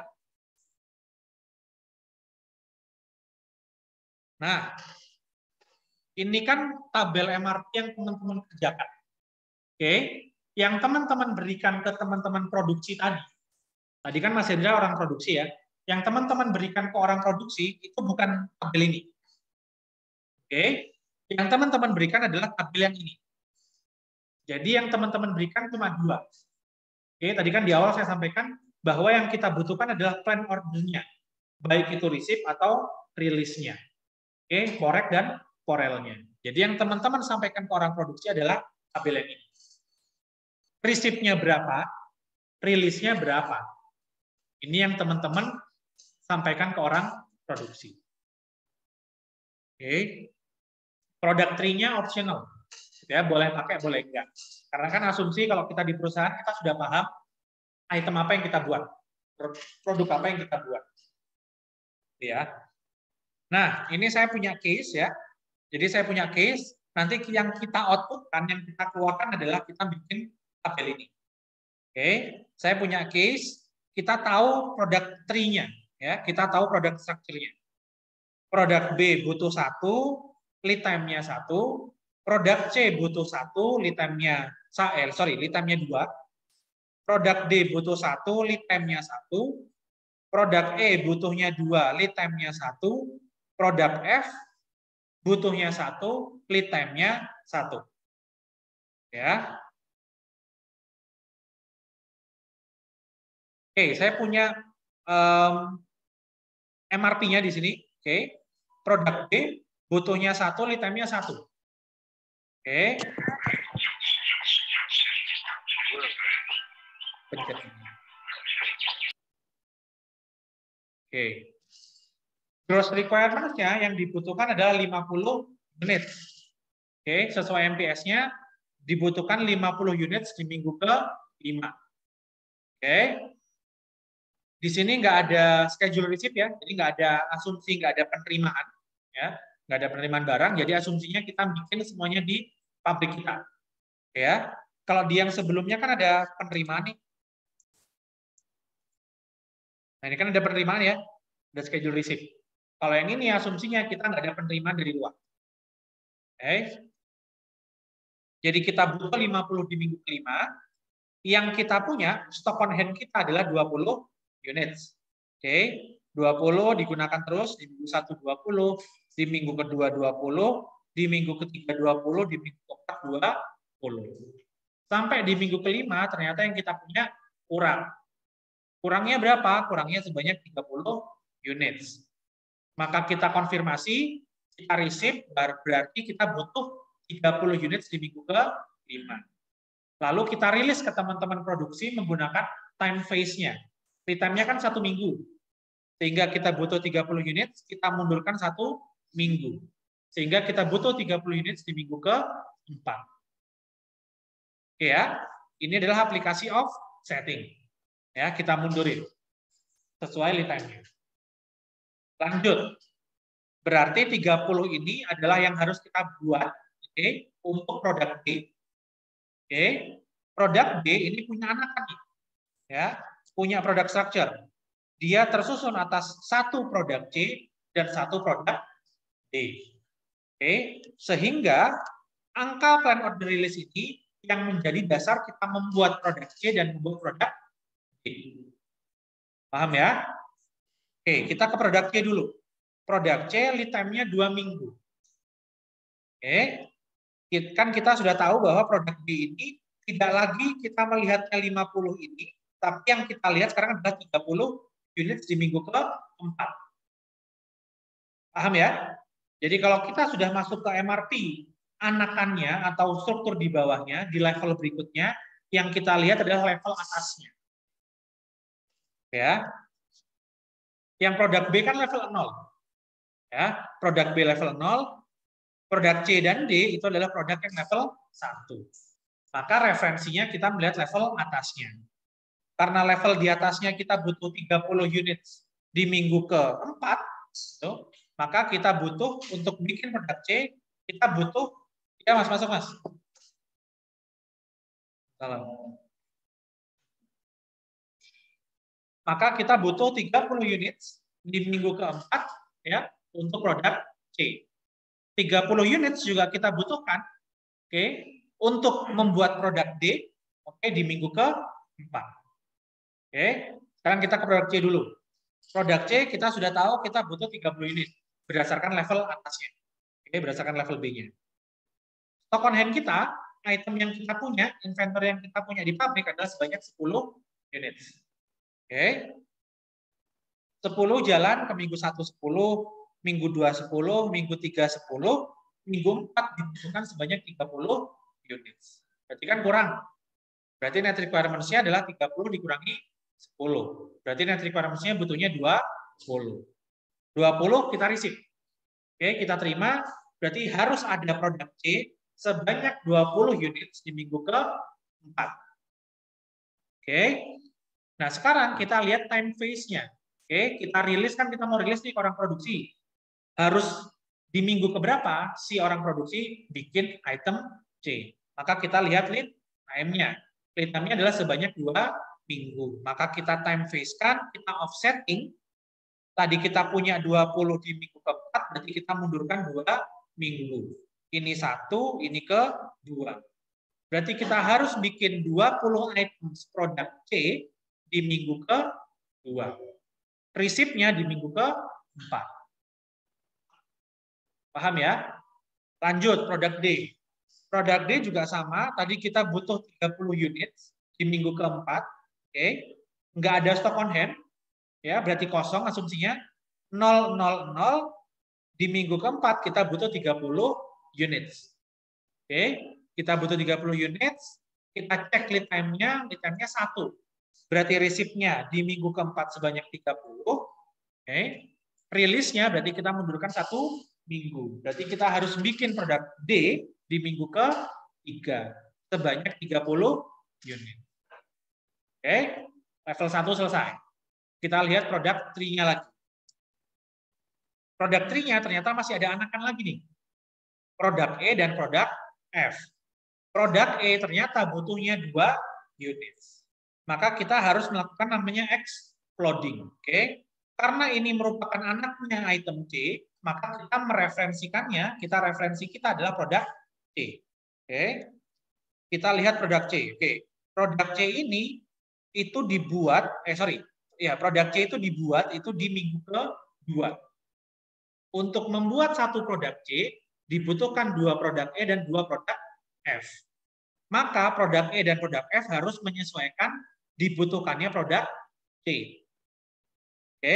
Nah, ini kan tabel MRP yang teman-teman kerjakan. Oke, yang teman-teman berikan ke teman-teman produksi tadi. Tadi kan Mas Hendra orang produksi ya. Yang teman-teman berikan ke orang produksi itu bukan tabel ini. Oke, yang teman-teman berikan adalah tabel yang ini. Jadi yang teman-teman berikan cuma 2. Oke, tadi kan di awal saya sampaikan bahwa yang kita butuhkan adalah plan order-nya. Baik itu receipt atau release-nya. Oke, korek dan korelnya. Jadi yang teman-teman sampaikan ke orang produksi adalah tabel yang ini. Receipt-nya berapa, release-nya berapa. Ini yang teman-teman sampaikan ke orang produksi. Oke. Product tree-nya optional. Ya, boleh pakai, boleh enggak. Karena kan asumsi kalau kita di perusahaan kita sudah paham item apa yang kita buat, produk apa yang kita buat. Ya. Nah, ini saya punya case ya. Jadi saya punya case, nanti yang kita outputkan, yang kita keluarkan adalah kita bikin tabel ini. Oke, saya punya case, kita tahu produk tree-nya, ya, kita tahu produk structure-nya. Produk B butuh 1, lead time-nya 1, produk C butuh 1, lead time-nya lead time-nya 2. Produk D butuh 1, lead time-nya 1. Produk E butuhnya 2, lead time-nya 1. Produk F butuhnya 1, lead time-nya 1. Ya. Oke, saya punya MRP-nya di sini. Oke. Produk B butuhnya 1, lead time-nya 1. Oke. Oke. Gross requirement-nya yang dibutuhkan adalah 50 unit. Oke, sesuai MPS-nya dibutuhkan 50 unit di minggu ke-5. Oke. Di sini nggak ada schedule receipt ya, jadi nggak ada asumsi, nggak ada penerimaan. Ya, nggak ada penerimaan barang, jadi asumsinya kita bikin semuanya di pabrik kita. Ya, kalau di yang sebelumnya kan ada penerimaan nih. Nah, ini kan ada penerimaan ya, ada schedule receipt. Kalau yang ini asumsinya kita nggak ada penerimaan dari luar. Oke. Jadi kita butuh 50 di minggu kelima. Yang kita punya, stok on hand kita adalah 20 units. Oke, 20 digunakan terus di minggu 1 20, di minggu kedua 20, di minggu ketiga 20, di minggu keempat 20. Sampai di minggu kelima ternyata yang kita punya kurang. Kurangnya berapa? Kurangnya sebanyak 30 units. Maka kita konfirmasi, kita receive, berarti kita butuh 30 units di minggu ke-5. Lalu kita rilis ke teman-teman produksi menggunakan time phase-nya. Lead time-nya kan 1 minggu. Sehingga kita butuh 30 units, kita mundurkan 1 minggu. Sehingga kita butuh 30 units di minggu ke-4. Oke ya, ini adalah aplikasi offsetting. Ya, kita mundurin sesuai lead time-nya. Lanjut. Berarti 30 ini adalah yang harus kita buat, oke, untuk produk B. Oke, produk B ini punya anak nih, ya, punya produk structure. Dia tersusun atas satu produk C dan satu produk D. Oke, sehingga angka plan order release ini yang menjadi dasar kita membuat produk C dan membuat produk D. Paham ya? Oke, kita ke produk C dulu. Produk C lead time-nya 2 minggu. Oke, kan kita sudah tahu bahwa produk B ini tidak lagi kita melihatnya 50 ini, tapi yang kita lihat sekarang adalah 30 unit di minggu ke-4. Paham ya? Jadi kalau kita sudah masuk ke MRP, anakannya atau struktur di bawahnya, di level berikutnya, yang kita lihat adalah level atasnya. Ya. Yang produk B kan level 0. Ya, produk B level 0, produk C dan D itu adalah produk yang level 1. Maka referensinya kita melihat level atasnya. Karena level di atasnya kita butuh 30 unit di minggu ke-4, gitu, maka kita butuh untuk bikin produk C, kita butuh, ya Mas, masuk Mas. Salam. Maka kita butuh 30 unit di minggu ke-4 ya untuk produk C. 30 unit juga kita butuhkan, oke, untuk membuat produk D, oke, di minggu ke-4. Oke, sekarang kita ke produk C dulu. Produk C kita sudah tahu kita butuh 30 unit berdasarkan level atasnya. Oke, berdasarkan level B-nya. Stok on hand kita, item yang kita punya, inventory yang kita punya di pabrik adalah sebanyak 10 unit. Oke. 10 jalan ke minggu 1 10, minggu 2 10, minggu 3 10, minggu 4 dibutuhkan sebanyak 30 unit. Berarti kan kurang. Berarti net requirements-nya adalah 30 dikurangi 10. Berarti net requirements-nya butuhnya 20. 20 kita receive. Oke, kita terima. Berarti harus ada produk C sebanyak 20 unit di minggu ke-4. Oke. Nah, sekarang kita lihat time phase-nya. Oke, kita rilis kan kita mau rilis nih ke orang produksi. Harus di minggu keberapa si orang produksi bikin item C. Maka kita lihat lead time-nya. Lead time-nya adalah sebanyak 2 minggu. Maka kita time phase-kan, kita offsetting. Tadi kita punya 20 di minggu ke-4, berarti kita mundurkan 2 minggu. Ini 1, ini ke-2. Berarti kita harus bikin 20 items produk C di minggu ke-2. Receipt-nya di minggu ke-4. Paham ya? Lanjut, produk D. Produk D juga sama, tadi kita butuh 30 unit di minggu ke-4. Oke. Nggak ada stock on hand. Ya, berarti kosong asumsinya. 0, 0, 0. Di minggu ke-4 kita butuh 30 unit. Oke. Kita butuh 30 unit. Kita cek lead time-nya. Lead time-nya 1. Berarti receipt-nya di minggu ke-4 sebanyak 30. Oke. Rilis-nya berarti kita mundurkan 1 minggu. Berarti kita harus bikin produk D di minggu ke-3 sebanyak 30 unit. Oke. Level 1 selesai. Kita lihat produk tree-nya lagi. Produk tree-nya ternyata masih ada anakan lagi nih. Produk E dan produk F. Produk E ternyata butuhnya 2 unit. Maka kita harus melakukan namanya exploding. Oke. Karena ini merupakan anaknya item C, maka kita mereferensikannya, referensi kita adalah produk C. Oke. Kita lihat produk C. Oke, produk C ini itu dibuat, produk C itu dibuat itu di minggu ke-2. Untuk membuat satu produk C, dibutuhkan 2 produk E dan 2 produk F. Maka produk E dan produk F harus menyesuaikan dibutuhkannya produk C. Oke,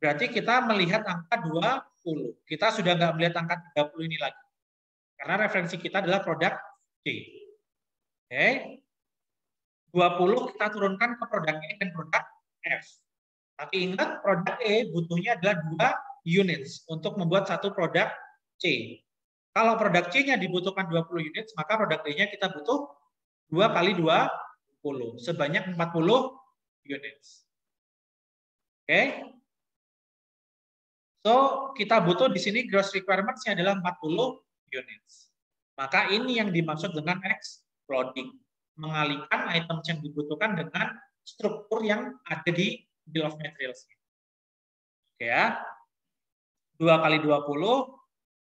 berarti kita melihat angka 20. Kita sudah nggak melihat angka 30 ini lagi. Karena referensi kita adalah produk C. Oke, 20 kita turunkan ke produk E dan produk F. Tapi ingat, produk E butuhnya adalah 2 units untuk membuat satu produk C. Kalau produk C-nya dibutuhkan 20 units, maka produk D-nya kita butuh 2 kali 20, sebanyak 40 units. Oke. So, kita butuh di sini gross requirements-nya adalah 40 units. Maka ini yang dimaksud dengan exploding. Mengalihkan items yang dibutuhkan dengan struktur yang ada di bill of materials. Oke ya. 2 kali 20.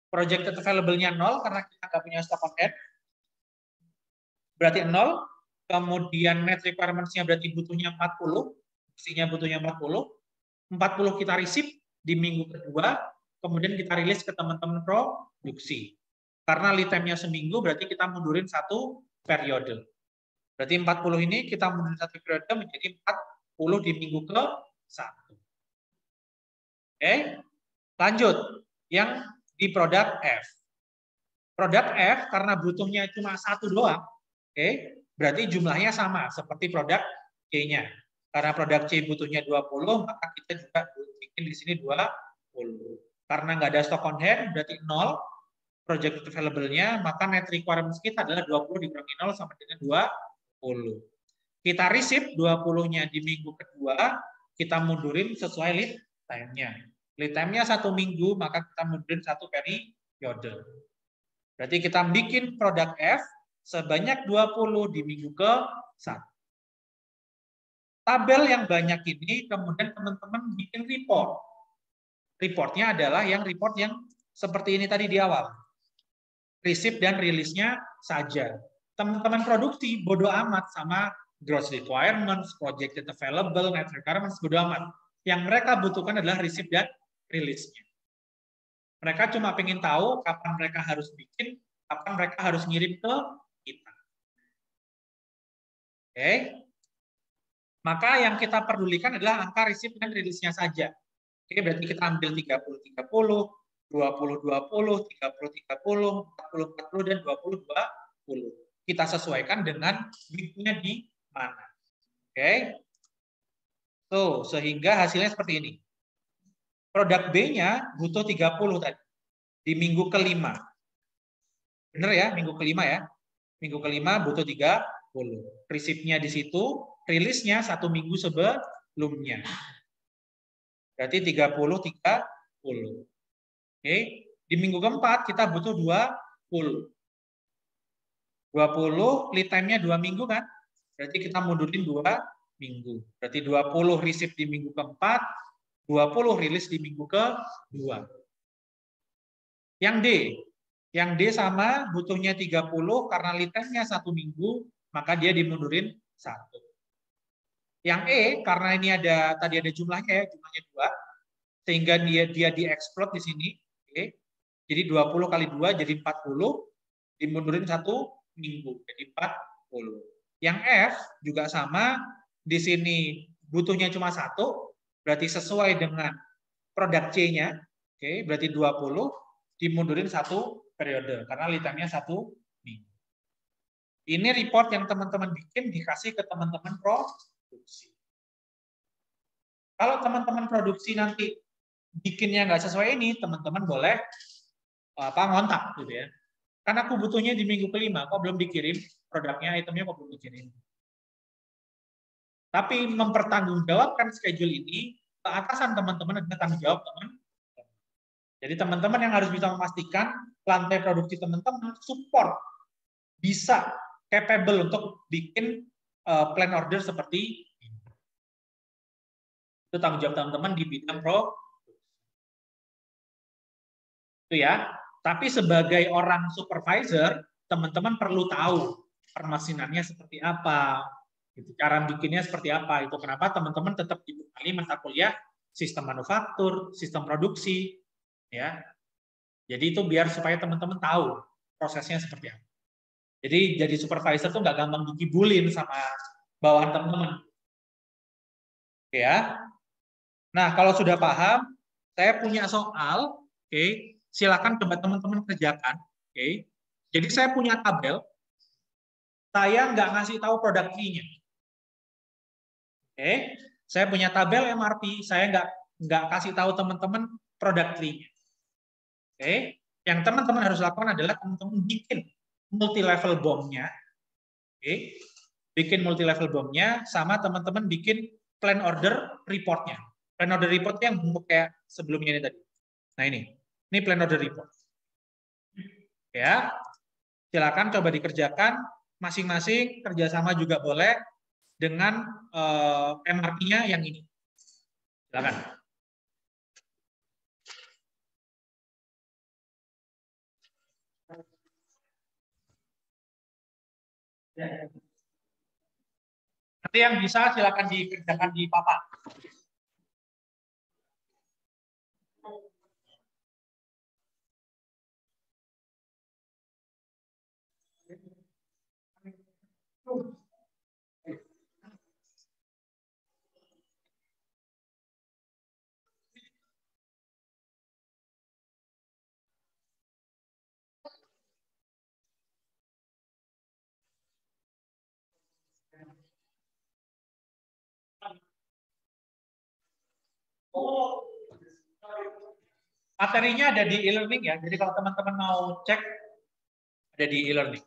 Projected available-nya 0 karena kita nggak punya stock on hand. Berarti 0. Kemudian net requirements-nya berarti butuhnya 40. Mestinya butuhnya 40. 40 kita receive di minggu kedua. Kemudian kita rilis ke teman-teman produksi. Karena lead time-nya seminggu, berarti kita mundurin satu periode. Berarti 40 ini kita mundurin satu periode menjadi 40 di minggu ke-1. Oke. Lanjut. Yang di produk F. Produk F karena butuhnya cuma 1 doang, oke, berarti jumlahnya sama seperti produk C-nya. Karena produk C butuhnya 20, maka kita juga bikin di sini 20. Karena nggak ada stock on hand, berarti 0 project available-nya, maka net requirements kita adalah 20 dikurangi 0 sama dengan 20. Kita receive 20-nya di minggu kedua, kita mundurin sesuai lead time-nya. Lead time-nya 1 minggu, maka kita mundurin 1 periode. Berarti kita bikin produk F sebanyak 20 di minggu ke-1. Tabel yang banyak ini, kemudian teman-teman bikin report. Reportnya adalah report yang seperti ini tadi di awal. Receipt dan rilisnya saja. Teman-teman produksi bodoh amat sama gross requirements, projected available, net requirements, bodoh amat. Yang mereka butuhkan adalah receipt dan rilisnya. Mereka cuma pengen tahu kapan mereka harus bikin, kapan mereka harus ngirim ke kita. Oke. Maka yang kita pedulikan adalah angka receipt dan rilisnya saja. Oke, berarti kita ambil 30-30, 20-20, 30-30, 40-40, dan 20-20. Kita sesuaikan dengan week-nya di mana. Oke. So, sehingga hasilnya seperti ini. Produk B-nya butuh 30 tadi. Di minggu ke-5. Benar ya, minggu ke-5 ya. Minggu ke-5 butuh 30. Receipt-nya di situ, rilisnya 1 minggu sebelumnya. Berarti 30-30. Oke. Di minggu ke-4 kita butuh 20. 20, lead time-nya 2 minggu kan? Berarti kita mundurin 2 minggu. Berarti 20 receipt di minggu ke-4, 20 rilis di minggu ke-2. Yang D. Yang D sama butuhnya 30 karena lead time-nya 1 minggu, maka dia dimundurin 1. Yang E, karena ini tadi ada jumlahnya ya, jumlahnya 2, sehingga dia dieksploit di sini. Oke. Jadi 20 kali 2 jadi 40, dimundurin 1 minggu, jadi 40. Yang F juga sama, di sini butuhnya cuma 1, berarti sesuai dengan produk C-nya, oke, berarti 20, dimundurin 1 periode, karena lead time-nya 1 minggu. Ini report yang teman-teman bikin, dikasih ke teman-teman produksi. Kalau teman-teman produksi nanti bikinnya nggak sesuai ini, teman-teman boleh ngontak gitu ya. Karena aku butuhnya di minggu ke-5, kok belum dikirim produknya, itemnya kok belum dikirim. Tapi mempertanggungjawabkan schedule ini ke atasan teman-teman adalah tanggung jawab teman-teman. Jadi teman-teman yang harus bisa memastikan lantai produksi teman-teman support bisa capable untuk bikin plan order seperti ini. Itu tanggung jawab teman-teman di bidang itu ya. Tapi sebagai orang supervisor, teman-teman perlu tahu permesinannya seperti apa, gitu. Cara bikinnya seperti apa. Itu kenapa teman-teman tetap dibekali mata kuliah sistem manufaktur, sistem produksi, ya. Jadi itu biar supaya teman-teman tahu prosesnya seperti apa. Jadi jadi supervisor tuh nggak gampang dikibulin sama bawahan teman-teman. Ya. Nah, kalau sudah paham, saya punya soal, oke, silakan coba teman-teman kerjakan, oke. Jadi saya punya tabel, saya nggak ngasih tahu produk fee-nya, oke. Saya punya tabel MRP, saya nggak kasih tahu teman-teman produk fee-nya, oke. Yang teman-teman harus lakukan adalah teman-teman bikin multi level bomnya, oke. Bikin multi level bomnya, sama teman-teman bikin plan order report-nya. Plan order report-nya yang bentuk kayak sebelumnya ini tadi. Nah ini plan order report. Ya, silakan coba dikerjakan masing-masing, kerjasama juga boleh dengan MRP-nya yang ini. Silakan. Nanti yang bisa silakan dikerjakan di papan. Materinya ada di e-learning ya. Jadi kalau teman-teman mau cek, ada di e-learning.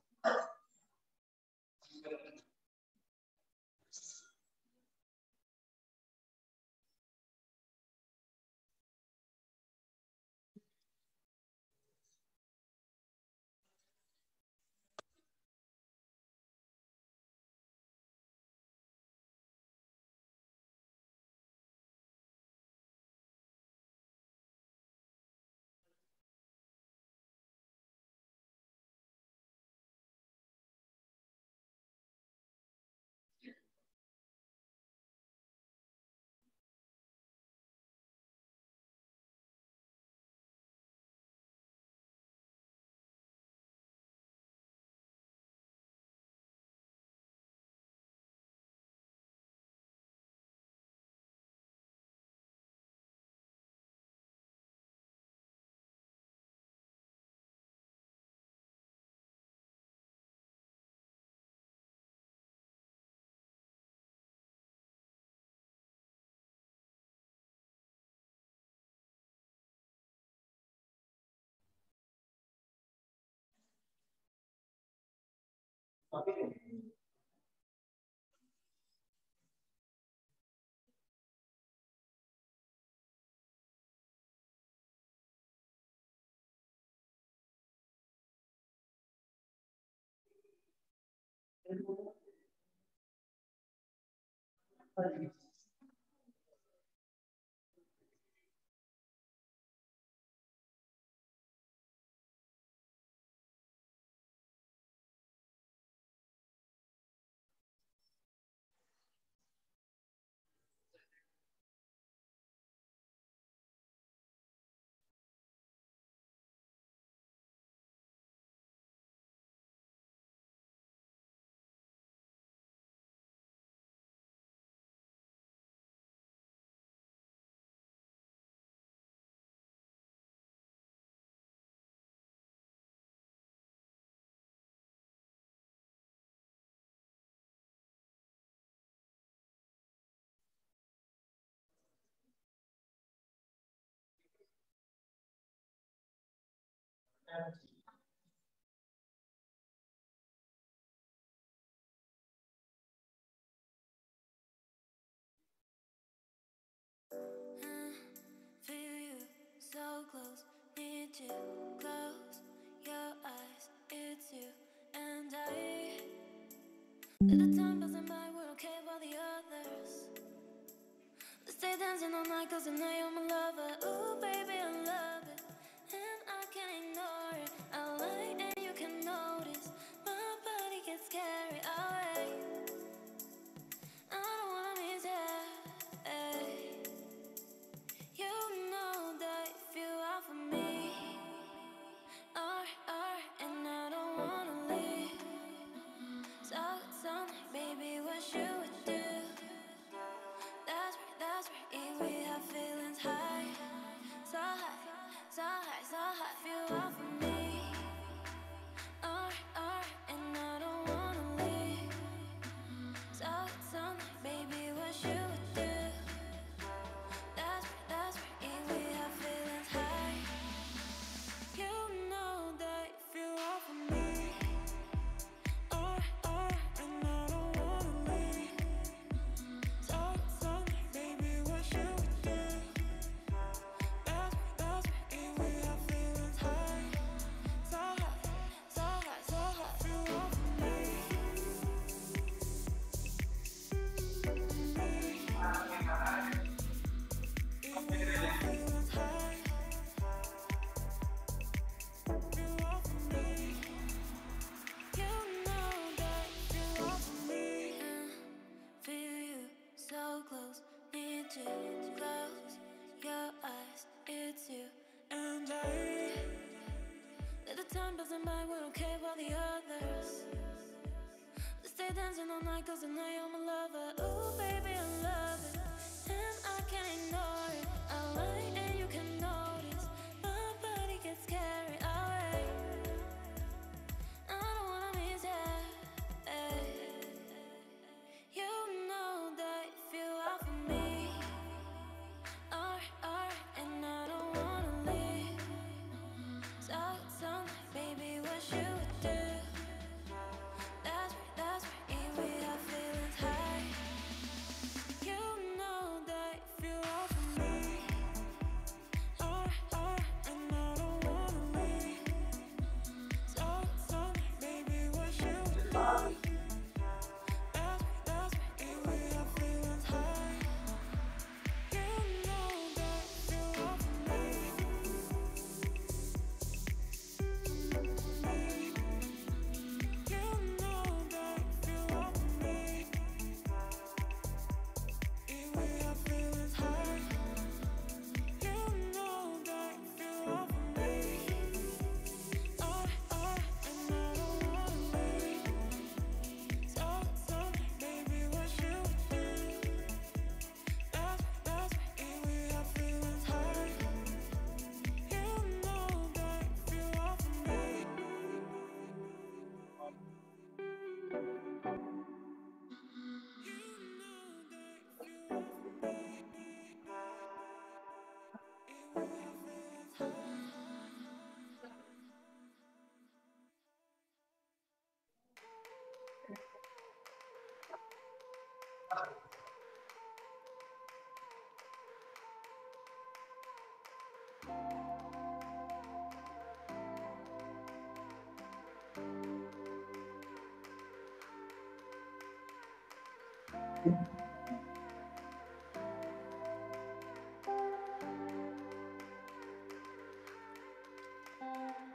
Feel you so close, need you close your eyes, it's you and I. Let the time pass by, we're okay while the others. Let's stay dancing all night, cause I know you're my lover. Ooh, baby, I love it, and I can't ignore it. I like and you can notice, my body gets scared. close, need you close your eyes, it's you and I. Let the time doesn't mind, we don't care about the others. Let's stay dancing all night, cause tonight I'm a lover. Ooh, baby, I love it, and I can't ignore it. I like and you can notice, my body gets carried away. I don't wanna miss it. You know that if you are for me, and I don't wanna leave. So tell me, baby, what you would do. That's right, if we have feelings high. You know that if you are for me, and I don't wanna leave. So tell me, baby, what you would do. That's right, if we have feelings high. You know that if you are for me.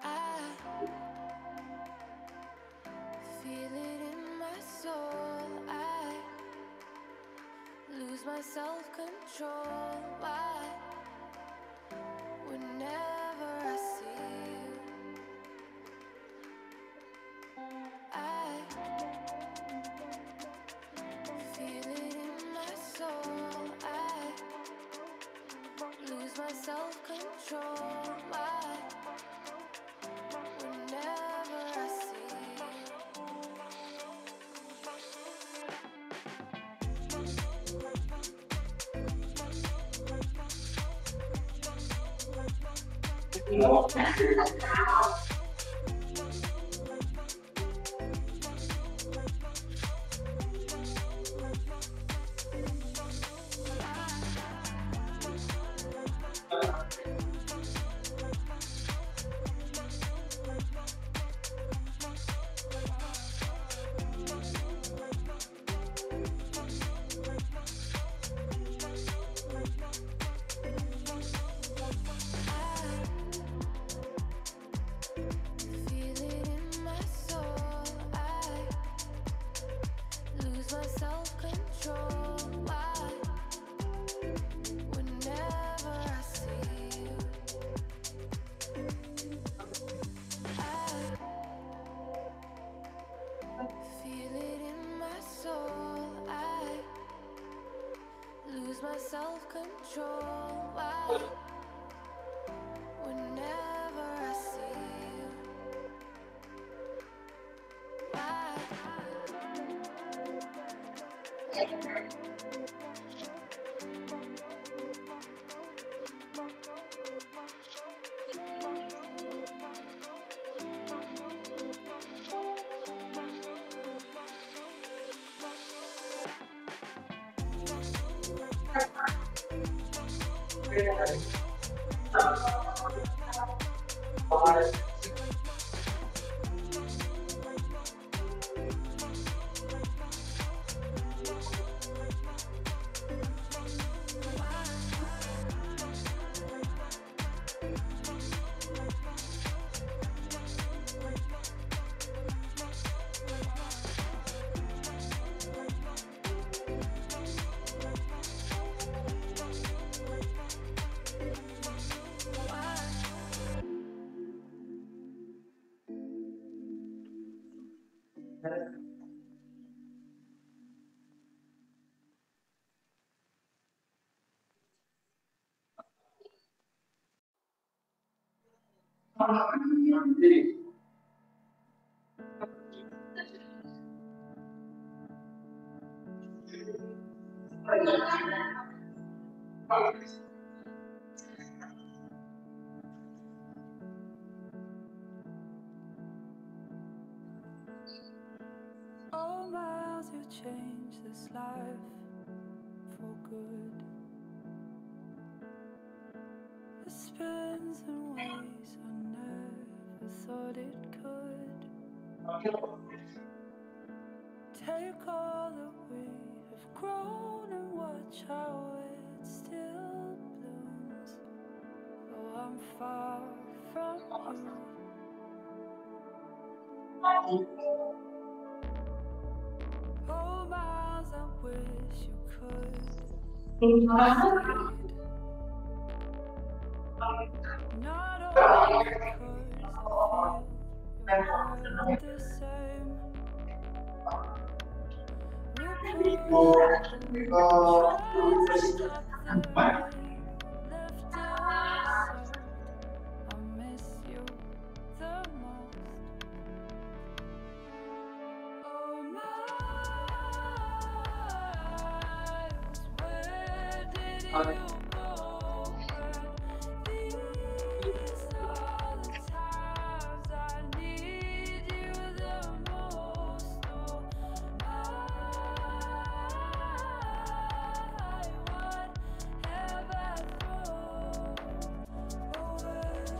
I feel it in my soul. I lose my self-control. Why? Whenever I see you, I feel it in my soul. I lose my self-control. Why? Whenever I see you. Feel it in my soul. I lose my self-control. Why? Whenever I see you, I feel it in my soul. I lose my self-control. Why? Whenever I see you, why? Oh, miles you changed this life for good. It spins in ways I never thought it could. Take all that we have grown and watch how it still blooms. Oh, I'm far from you. Oh, miles I wish you could stayed. Not only because I feel your world the same. We push, try to stop the rain, left us so. I miss you the most. Oh, miles, where did you go? These are the times I need you the most. Oh, what have I thrown away,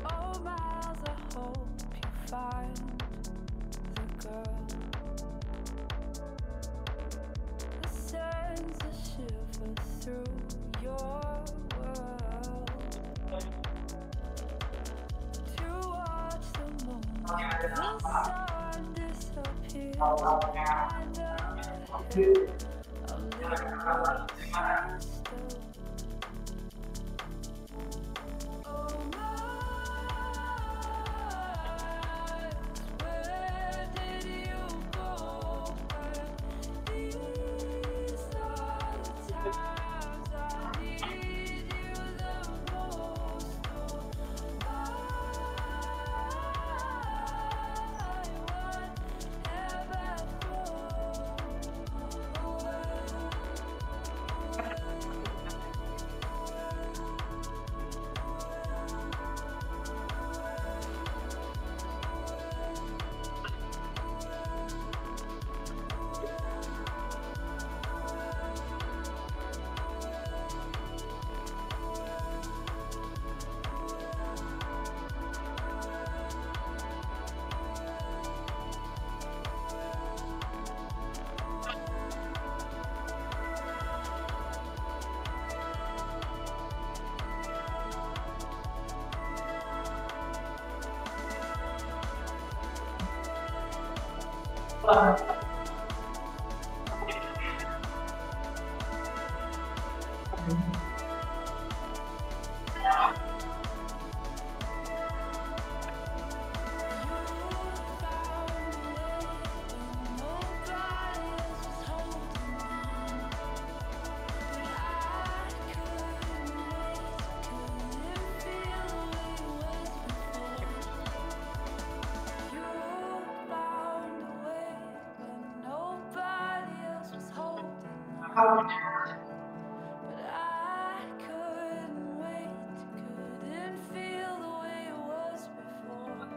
oh, miles, I hope you find the girl that sends a shiver through your world. To watch the moon, the sun disappear behind a hill of liquid crystal. Oh, miles, where did you go? These are the times I need you the most. Oh, what have I But I couldn't wait, couldn't feel the way it was before.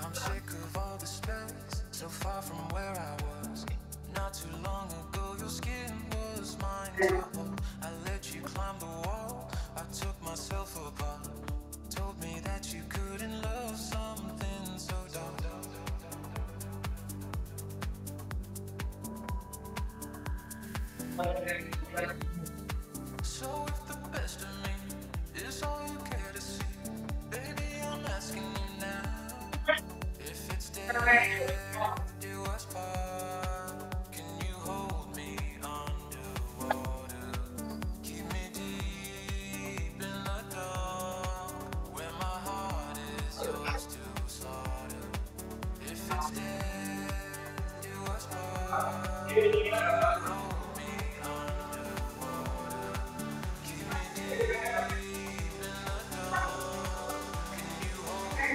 I'm sick of all the space, so far from where I was. Not too long ago, your skin was mine to hold. I let you climb the wall, I took myself apart. Told me that you couldn't love something so dark. So if the best of me is all you care to see, baby, I'm asking you now. If it's dead, do us part. Can you hold me underwater? Keep me deep in the dark, where my heart is yours to slaughter. If it's dead, do us part. Can you hold me underwater? Keep me deep in the dark. Can you hold me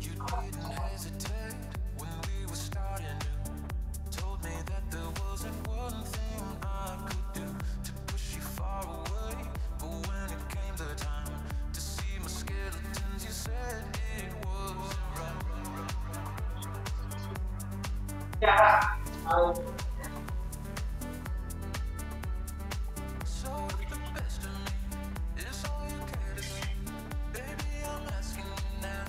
You didn't hesitate when we were starting new. Told me that there wasn't one thing I could do to push you far away. But when it came the time to see my skeletons, you said it wasn't right. So if the best of me is all you care to see, baby, I'm asking you now.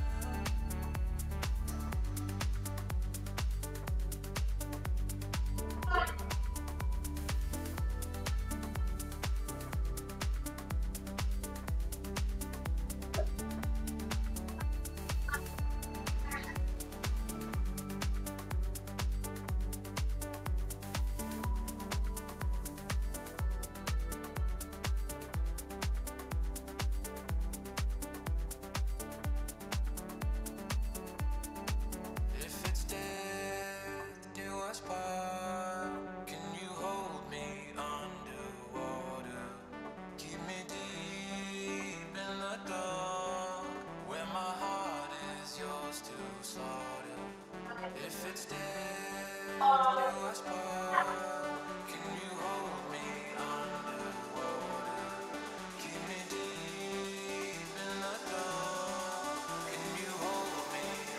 If it's death, do us part. Can you hold me underwater? Keep me deep in the dark, where my heart is yours to slaughter. If it's death, do us part. Can you hold me underwater? Keep me deep in the dark. Can you hold me underwater?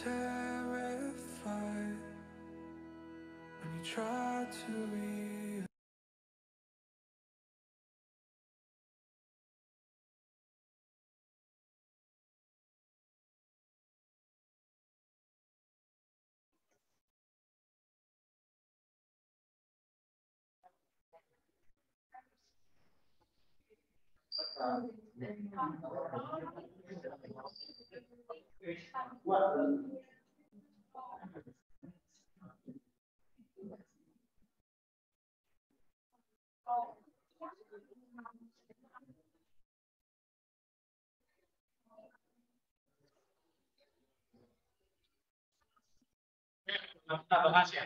terrified when you try to read. Kita bahas ya.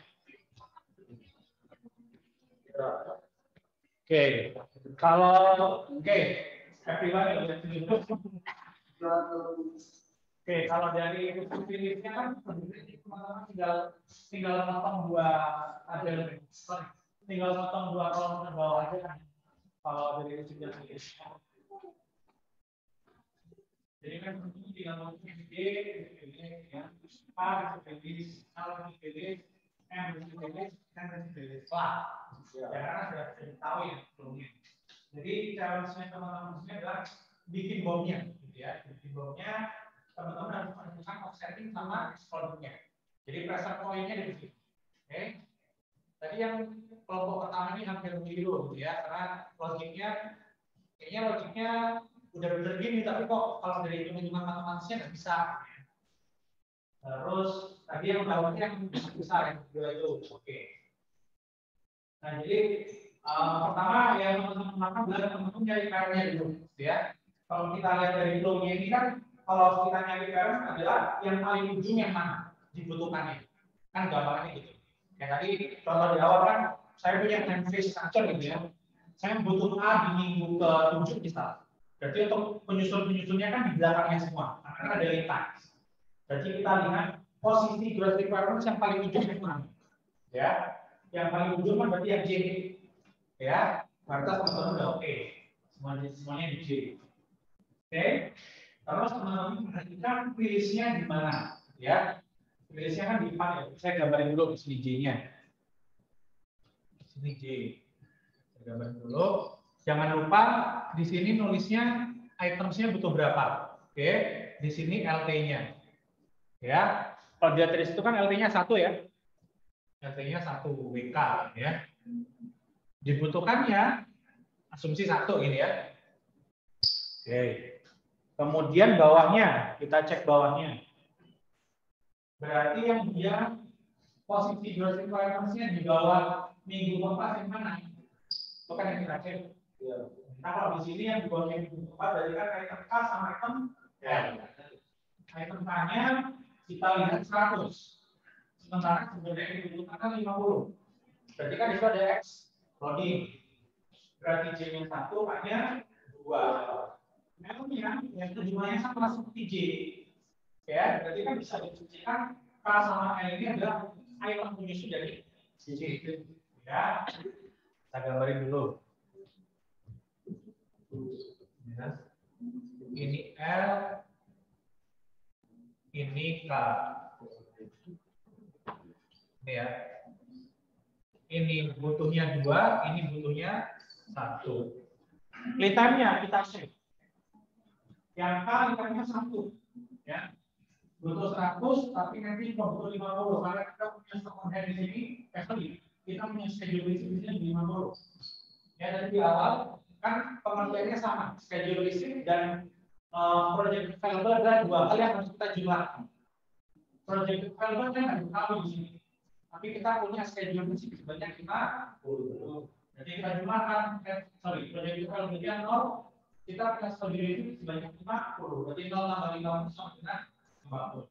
Oke, kalau everyone Oke, kalau dari utilitasnya kan tinggal potong dua kolom ke bawah aja kan. Kalau dari utilitasnya. Jadi kan tinggal masukin D, ya, A, pilih, A, pilih, M, pilih, N, pilih. Wah, ya karena sudah tahu ya sebelumnya. Jadi challenge-nya teman-teman adalah bikin bomnya, gitu ya. Bikin bomnya, teman-teman harus menentukan offsetting sama explode-nya. Jadi pressure point-nya di sini. Oke. Tadi yang kelompok pertama ini hampir dulu, gitu ya, karena logiknya udah bener gini, tapi kok kalau dari hitung-hitungan matematisnya nggak bisa. Terus tadi yang bawahnya yang besar yang kedua itu, oke. Nah jadi pertama yang teman-teman lakukan adalah teman-teman cari PR-nya dulu, ya. Kalau kita lihat dari flownya ini kan, kalau kita nyari PR adalah yang paling ujung yang mana dibutuhkannya, kan gambarnya gitu. Ya tadi contoh di awal kan saya punya time phase structure gitu ya. Saya butuh A di minggu ke-7 misal. Berarti untuk penyusun-penyusunnya kan di belakangnya semua, karena ada lintas. Berarti kita lihat posisi growth requirements yang paling ujung yang mana, ya? Yang paling ujung kan berarti yang J, ya. Berarti teman-teman udah oke, semuanya di J. Oke. Terus teman-teman perhatikan rilisnya di mana, ya? Rilisnya kan di depan ya. Saya gambarin dulu di sini J-nya. Di sini J. Saya gambarin dulu. Jangan lupa di sini nulisnya itemsnya butuh berapa. Oke, di sini LT-nya. Ya, kalau di atas itu kan LT-nya 1 ya. LT-nya 1 WK ya. Dibutuhkannya asumsi 1 ini ya. Oke. Kemudian bawahnya, kita cek bawahnya. Berarti yang dia posisi growth requirements-nya di bawah minggu keempat yang mana? Itu kan yang kita cek. Nah kalau di sini yang di bawah minggu keempat berarti kan item K sama item L. Item K-nya kita lihat 100. Sementara sebenarnya dibutuhkan 50. Berarti kan itu ada X loading. Berarti J-nya 1, K-nya 2. L-nya yang tujuannya sama seperti J. Ya, berarti kan bisa disucikan K sama L ini adalah item penyusun dari J. Ya, kita gambarin dulu. Ini L, ini K. Ini ya. Ini butuhnya 2, ini butuhnya 1. Lead-nya kita save. Yang K lead-nya 1. Ya. Butuh 100, tapi nanti butuh 50. Karena kita punya stock on hand di sini, kita punya schedule di sini 50. Ya, dari di awal kan pengertiannya sama, schedule listrik dan project available adalah 2 hal yang harus kita jumlahkan. Project available kan nggak tahu di sini, tapi kita punya schedule listrik sebanyak 50. Jadi kita jumlahkan, project available-nya 0, kita punya schedule listrik sebanyak 50. Berarti 0 tambah 50 sama dengan 50.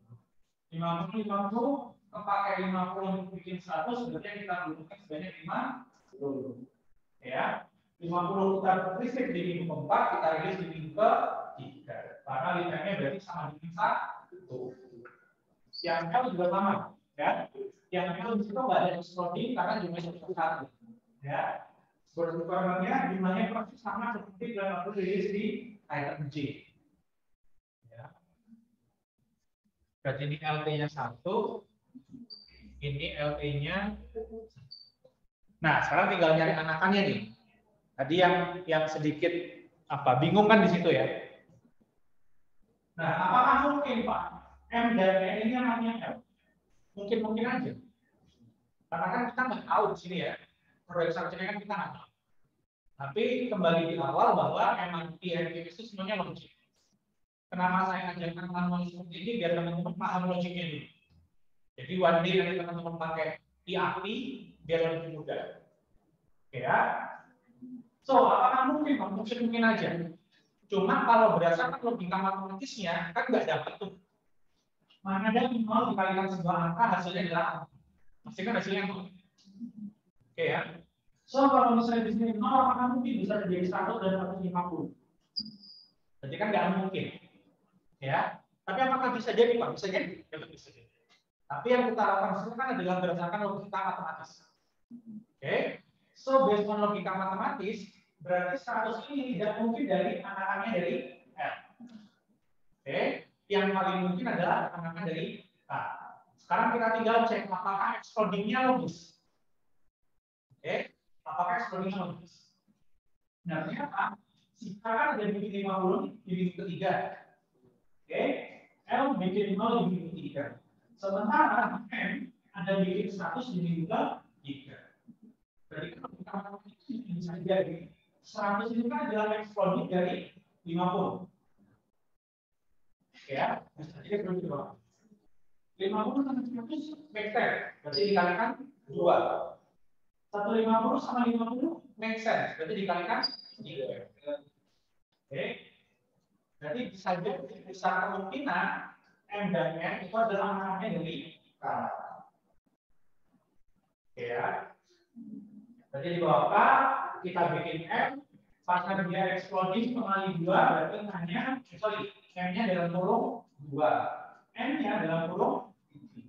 50 kepakai 50 untuk bikin 100, berarti kita butuhkan sebanyak 50. Ya. 50 kita listrik di minggu keempat, kita rilis di minggu ke-3. Karena lead-nya berarti sama dengan 1. Yang L juga sama, ya. Yang L di situ nggak ada exploding karena jumlahnya 1. Ya. Requirement-nya jumlahnya persis sama seperti yang aku rilis di item J. Ya. Berarti ini LT-nya 1, ini LT-nya. Nah, sekarang tinggal nyari anakannya nih. Tadi yang sedikit bingung kan di situ ya. Nah, apakah mungkin Pak M dan N ini namanya L? Mungkin aja. Karena kan kita nggak tahu di sini ya. Proyek structure-nya kan kita nggak tahu. Tapi kembali di awal bahwa emang TNP itu semuanya logik. Kenapa saya ajarkan manual seperti ini biar teman-teman paham logiknya ini. Jadi one day nanti teman-teman pakai IAP biar lebih mudah. Oke ya. So, apakah mungkin? Mungkin aja. Cuma kalau berdasarkan logika matematisnya kan nggak dapat tuh. Mana ada mau dikalikan sebuah angka hasilnya adalah pasti kan hasilnya 0. Oke ya. So, kalau misalnya di sini 0, apakah mungkin bisa menjadi 100 dan 150? Berarti kan nggak mungkin. Ya, tapi apakah bisa jadi Pak? Bisa jadi. Bisa jadi. Tapi yang kita lakukan sekarang kan adalah berdasarkan logika matematis. Oke, so based on logika matematis, berarti 100 ini tidak mungkin dari anakannya dari L. Oke, yang paling mungkin adalah anakan dari K. Sekarang kita tinggal cek apakah explodingnya logis. Oke, apakah explodingnya logis? Nah, ternyata si K kan ada di 50 di minggu ketiga. Oke, L bikin 0 di minggu ketiga. Sementara M ada bikin 100 di minggu ketiga. Berarti kalau kita bisa jadi 100 ini kan adalah eksploding dari 50. Ya, bisa jadi belum coba. 50 sama 100 make sense. Berarti dikalikan 2. 150 sama 50 make sense. Berarti dikalikan 3. Oke. Berarti bisa kemungkinan M dan N itu adalah anaknya dari K. Oke ya. Jadi di bawah K kita bikin M, pasang dia exploding kali 2, berarti hanya M-nya dalam kurung 2, N-nya dalam kurung 3.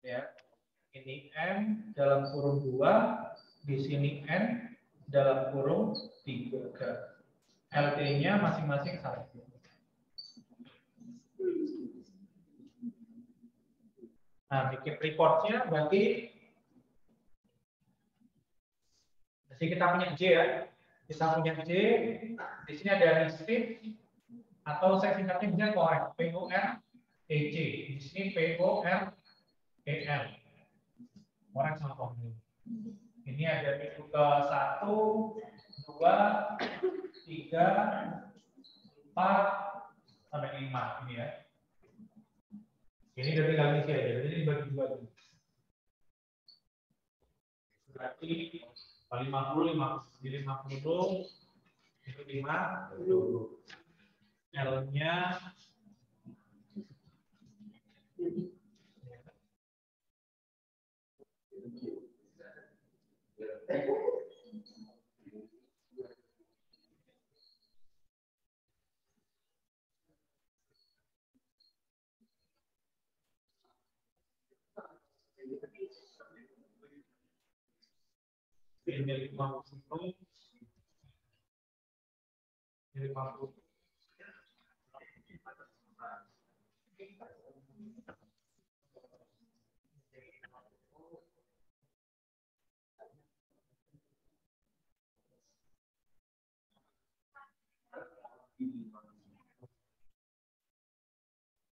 Ya, ini M dalam kurung 2, di sini N dalam kurung 3. LT-nya masing-masing 1. Nah, bikin reportnya berarti kita punya J ya. Kita punya J, di sini ada strip atau saya singkatnya bisa korek, POR-EJ. Di sini POR-EL. Korek sama korek. Ini ada minggu ke 1, 2, 3, 4, sampai 5 ini ya. Ini udah tinggal isi aja, jadi dibagi 2 dulu. Berarti 50 jadi 50 itu 50. L-nya ini 50. Ini 50.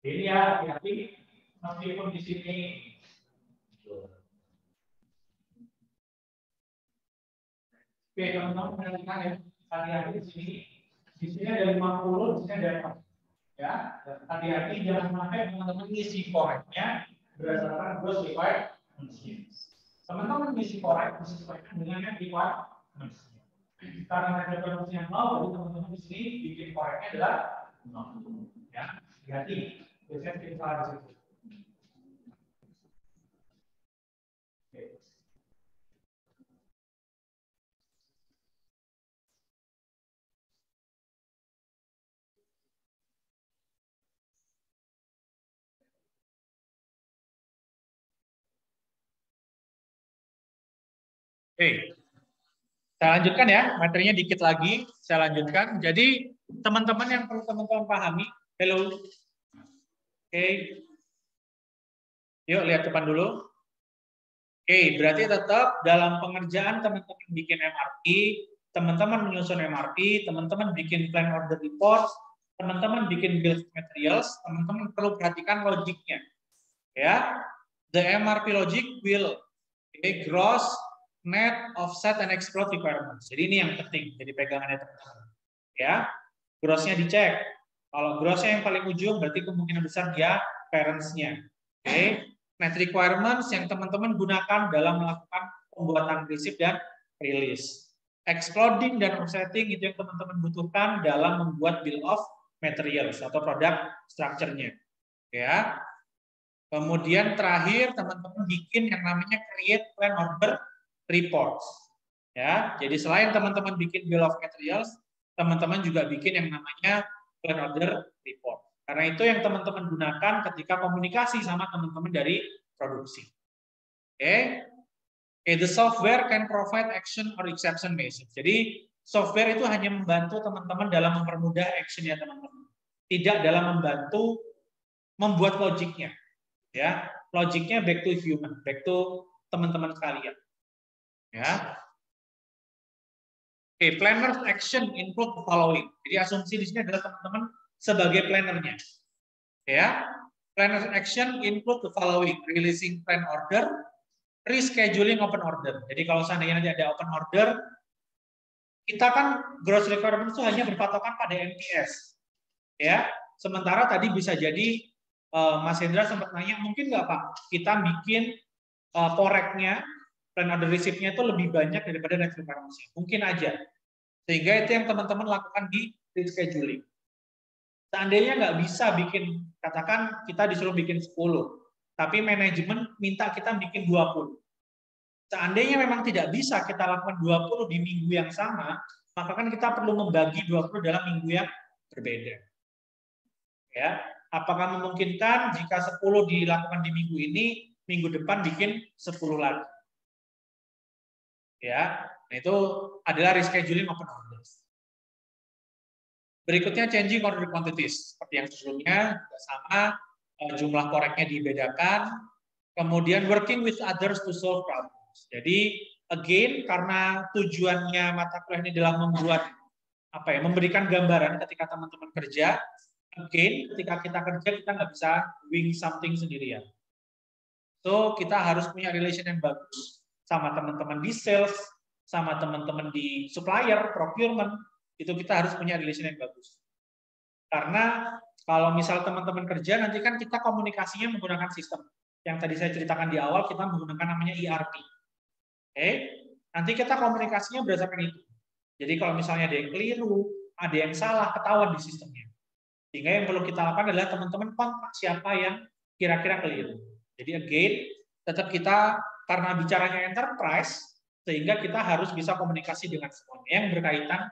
Ini ya, hati-hati meskipun di sini oke, teman-teman perhatikan ya, hati-hati di sini ada 50, di sini ada 4. Ya, hati-hati jangan sampai teman-teman ngisi koreknya berdasarkan gross required machines. Teman-teman ngisi korek disesuaikan dengan yang required machine. Karena ada produksi yang low, jadi teman-teman di sini bikin koreknya adalah 0. Ya, hati-hati. Biasanya kita salah di situ. Oke. Saya lanjutkan ya, materinya dikit lagi, saya lanjutkan. Jadi teman-teman yang perlu teman-teman pahami, hello, oke, yuk lihat depan dulu. Oke, berarti tetap dalam pengerjaan teman-teman bikin MRP, teman-teman menyusun MRP, teman-teman bikin plan order report, teman-teman bikin bill of materials, teman-teman perlu perhatikan logiknya. Ya, the MRP logic will gross, net, offset, and explode requirements. Jadi ini yang penting, jadi pegangannya teman-teman. Ya, grossnya dicek. Kalau grossnya yang paling ujung, berarti kemungkinan besar dia parents-nya. Oke. Net requirements yang teman-teman gunakan dalam melakukan pembuatan receipt dan release. Exploding dan offsetting itu yang teman-teman butuhkan dalam membuat bill of materials atau produk structure-nya. Ya. Kemudian terakhir teman-teman bikin yang namanya create plan order reports. Ya. Jadi selain teman-teman bikin bill of materials, teman-teman juga bikin yang namanya plan order report. Karena itu yang teman-teman gunakan ketika komunikasi sama teman-teman dari produksi. Oke. The software can provide action or exception message. Jadi software itu hanya membantu teman-teman dalam mempermudah action-nya teman-teman. Tidak dalam membantu membuat logiknya. Ya, logiknya back to human, back to teman-teman sekalian. Ya. Oke, planner's action include the following. Jadi asumsi di sini adalah teman-teman sebagai plannernya. Ya, planner action include the following: releasing plan order, rescheduling open order. Jadi kalau seandainya nanti ada open order, kita kan gross requirement itu hanya berpatokan pada MPS. Ya, sementara tadi bisa jadi Mas Hendra sempat nanya, mungkin nggak Pak, kita bikin poreknya, plan order receipt-nya itu lebih banyak daripada net requirement-nya. Mungkin aja. Sehingga itu yang teman-teman lakukan di rescheduling. Seandainya nggak bisa bikin, katakan kita disuruh bikin 10, tapi manajemen minta kita bikin 20. Seandainya memang tidak bisa kita lakukan 20 di minggu yang sama, maka kan kita perlu membagi 20 dalam minggu yang berbeda. Ya, apakah memungkinkan jika 10 dilakukan di minggu ini, minggu depan bikin 10 lagi? Ya, nah itu adalah rescheduling open orders. Berikutnya changing order quantities. Seperti yang sebelumnya, sama jumlah koreknya dibedakan. Kemudian working with others to solve problems. Jadi again, karena tujuannya mata kuliah ini dalam membuat memberikan gambaran ketika teman-teman kerja. Again, ketika kita kerja kita nggak bisa doing something sendirian. So kita harus punya relation yang bagus sama teman-teman di sales, sama teman-teman di supplier, procurement. Itu kita harus punya relation yang bagus. Karena kalau misal teman-teman kerja, nanti kan kita komunikasinya menggunakan sistem. Yang tadi saya ceritakan di awal, kita menggunakan namanya ERP. Oke, nanti kita komunikasinya berdasarkan itu. Jadi kalau misalnya ada yang keliru, ada yang salah, ketahuan di sistemnya. Sehingga yang perlu kita lakukan adalah teman-teman kontak siapa yang kira-kira keliru. Jadi again, tetap kita, karena bicaranya enterprise, sehingga kita harus bisa komunikasi dengan semuanya yang berkaitan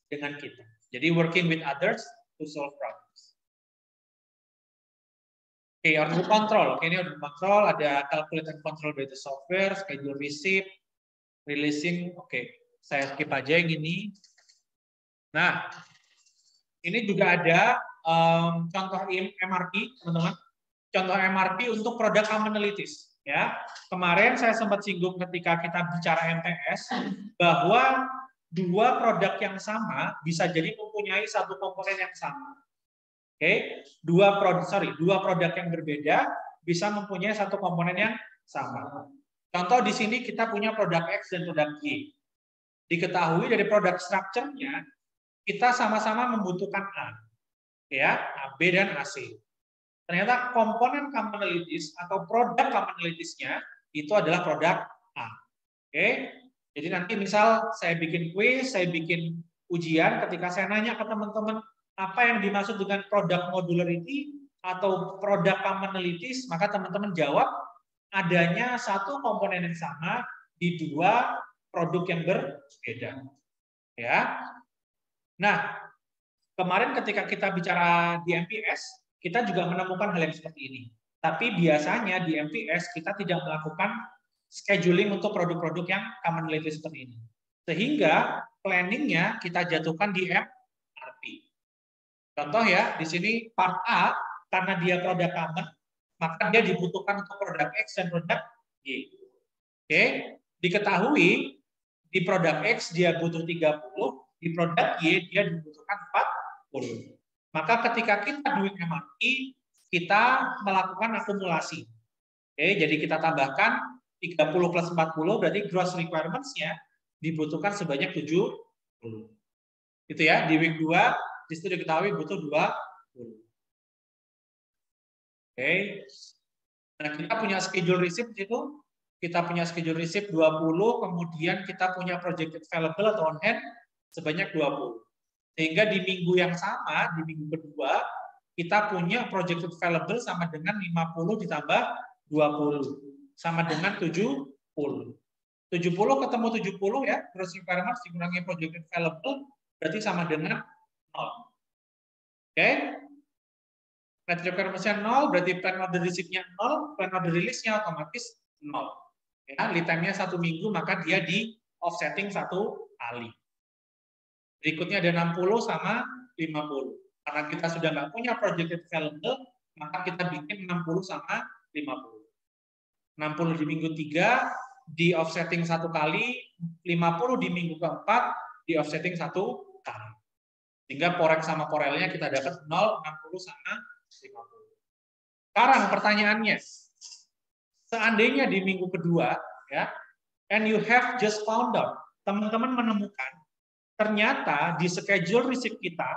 dengan kita. Jadi working with others to solve problems. Oke, order control. Oke, ini order control, ada calculate and control by the software, schedule receipt, releasing. Oke, saya skip aja yang ini. Nah, ini juga ada contoh MRP, teman-teman. Contoh MRP untuk produk commonalities. Ya, kemarin saya sempat singgung ketika kita bicara MPS bahwa dua produk yang sama bisa jadi mempunyai satu komponen yang sama. Oke, dua produk yang berbeda bisa mempunyai satu komponen yang sama. Contoh di sini kita punya produk X dan produk Y. Diketahui dari produk structure-nya kita sama-sama membutuhkan A. Ya, B dan AC. Ternyata komponen commonalities atau produk commonalities-nya itu adalah produk A. Oke. Jadi nanti misal saya bikin kuis, saya bikin ujian, ketika saya nanya ke teman-teman apa yang dimaksud dengan produk modularity atau produk commonalities, maka teman-teman jawab adanya satu komponen yang sama di dua produk yang berbeda. Ya. Nah, kemarin ketika kita bicara di MPS, kita juga menemukan hal yang seperti ini. Tapi biasanya di MPS kita tidak melakukan scheduling untuk produk-produk yang commonality seperti ini. Sehingga planningnya kita jatuhkan di MRP. Contoh ya, di sini part A, karena dia produk common, maka dia dibutuhkan untuk produk X dan produk Y. Oke, diketahui di produk X dia butuh 30, di produk Y dia dibutuhkan 40. Maka ketika kita doing MRP, kita melakukan akumulasi. Oke, jadi kita tambahkan 30 plus 40, berarti gross requirements-nya dibutuhkan sebanyak 70. Itu ya, di week 2, di situ diketahui butuh 20. Oke. Nah, kita punya schedule receipt di situ. Kita punya schedule receipt 20, kemudian kita punya projected available atau on hand sebanyak 20. Sehingga di minggu yang sama, di minggu kedua, kita punya projected available sama dengan 50 ditambah 20. Sama dengan 70. 70 ketemu 70 ya, gross requirements dikurangi projected available, berarti sama dengan 0. Oke? Net requirements-nya 0, berarti plan order receipt-nya 0, plan order release-nya otomatis 0. Ya, lead time-nya 1 minggu, maka dia di offsetting 1 kali. Berikutnya ada 60 sama 50. Karena kita sudah nggak punya projected available, maka kita bikin 60 sama 50. 60 di minggu 3, di offsetting 1 kali, 50 di minggu keempat, di offsetting 1 kali. Sehingga porek sama porelnya kita dapat 0, 60 sama 50. Sekarang pertanyaannya, seandainya di minggu kedua, ya, and you have just found out, teman-teman menemukan, ternyata di schedule receipt kita,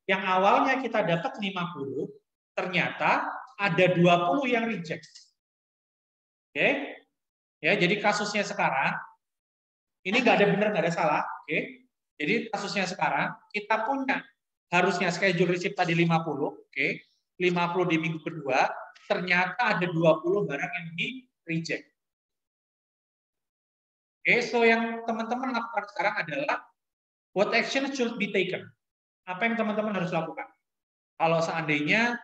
yang awalnya kita dapat 50, ternyata ada 20 yang reject. Oke? Ya, jadi kasusnya sekarang, ini nggak ada benar, nggak ada salah. Oke? Jadi kasusnya sekarang, kita punya harusnya schedule receipt tadi 50, oke? 50 di minggu kedua, ternyata ada 20 barang yang di reject. Oke, so yang teman-teman lakukan sekarang adalah what action should be taken? Apa yang teman-teman harus lakukan? Kalau seandainya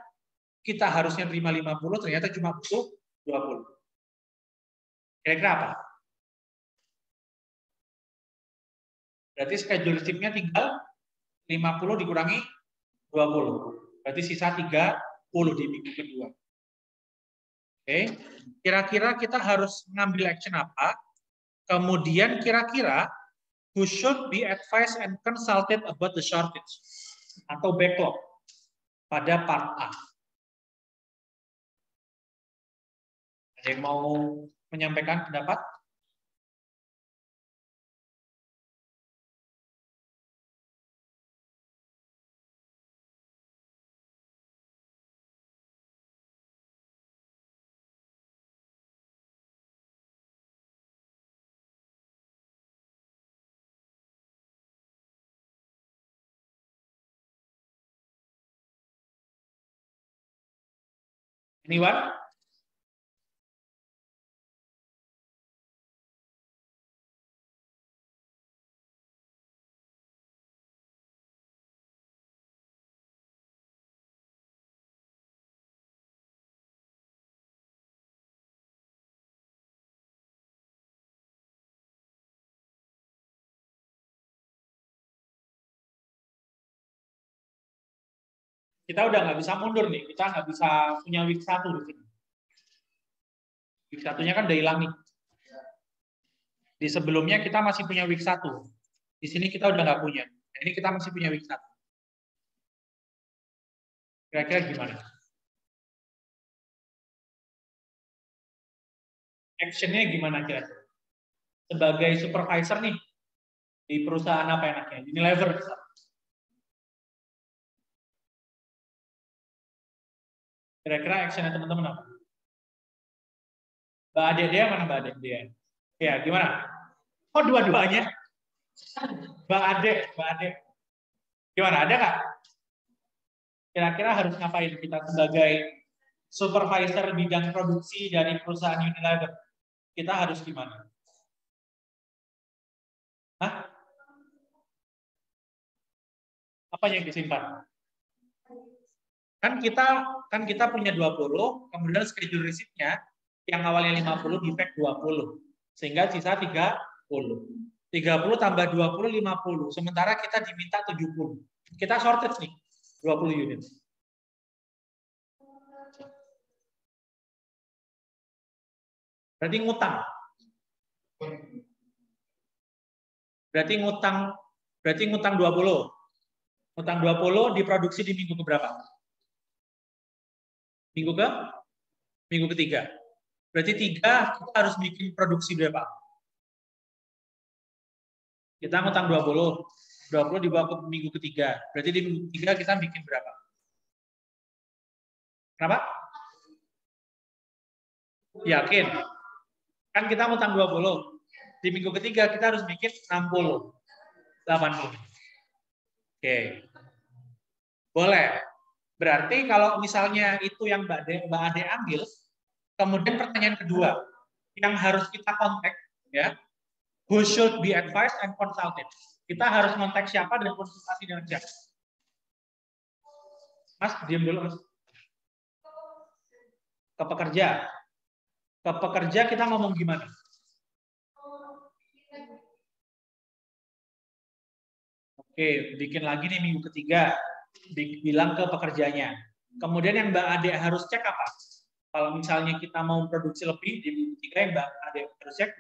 kita harusnya terima 50, ternyata cuma butuh 20. Kira-kira apa? Berarti schedule receipt-nya tinggal 50 dikurangi 20. Berarti sisa 30 di minggu kedua. Oke, kira-kira kita harus mengambil action apa? Kemudian kira-kira who should be advised and consulted about the shortage atau backlog pada part A. Ada yang mau menyampaikan pendapat? Anyone? Kita udah nggak bisa mundur nih, kita nggak bisa punya week 1 di sini. Week 1-nya kan udah hilang nih. Di sebelumnya kita masih punya week 1. Di sini kita udah nggak punya. Nah, ini kita masih punya week 1. Kira-kira gimana? Action-nya gimana kira-kira? Sebagai supervisor nih, di perusahaan apa enaknya? Unilever. Kira-kira action-nya teman-teman apa? Mbak Ade dia mana Mbak Ade dia? Ya, gimana? Oh, dua-duanya. Mbak Ade. Gimana, ada nggak? Kira-kira harus ngapain kita sebagai supervisor bidang produksi dari perusahaan Unilever? Kita harus gimana? Hah? Apa yang disimpan? Kan kita punya 20, kemudian schedule receipt-nya yang awalnya 50 di pack 20. Sehingga sisa 30. 30 tambah 20, 50. Sementara kita diminta 70. Kita shortage nih, 20 unit. Berarti ngutang. Berarti ngutang 20. Ngutang 20 diproduksi di minggu keberapa? Minggu ketiga. Berarti 3 kita harus bikin produksi berapa? Kita ngutang 20. 20 dibawa ke minggu ketiga. Berarti di minggu ketiga kita bikin berapa? Kenapa? Yakin? Kan kita ngutang 20. Di minggu ketiga kita harus bikin 60. 80. Oke. Boleh. Berarti kalau misalnya itu yang Mbak Ade ambil, kemudian pertanyaan kedua, yang harus kita kontak, ya, who should be advised and consulted. Kita harus kontak siapa dan konsultasi dengan siapa. Mas, diam dulu, Mas. Ke pekerja. Ke pekerja kita ngomong gimana? Oke, bikin lagi nih minggu ketiga. Bilang ke pekerjanya. Kemudian yang Mbak Ade harus cek apa? Kalau misalnya kita mau produksi lebih di minggu ketiga, yang Mbak Ade harus cek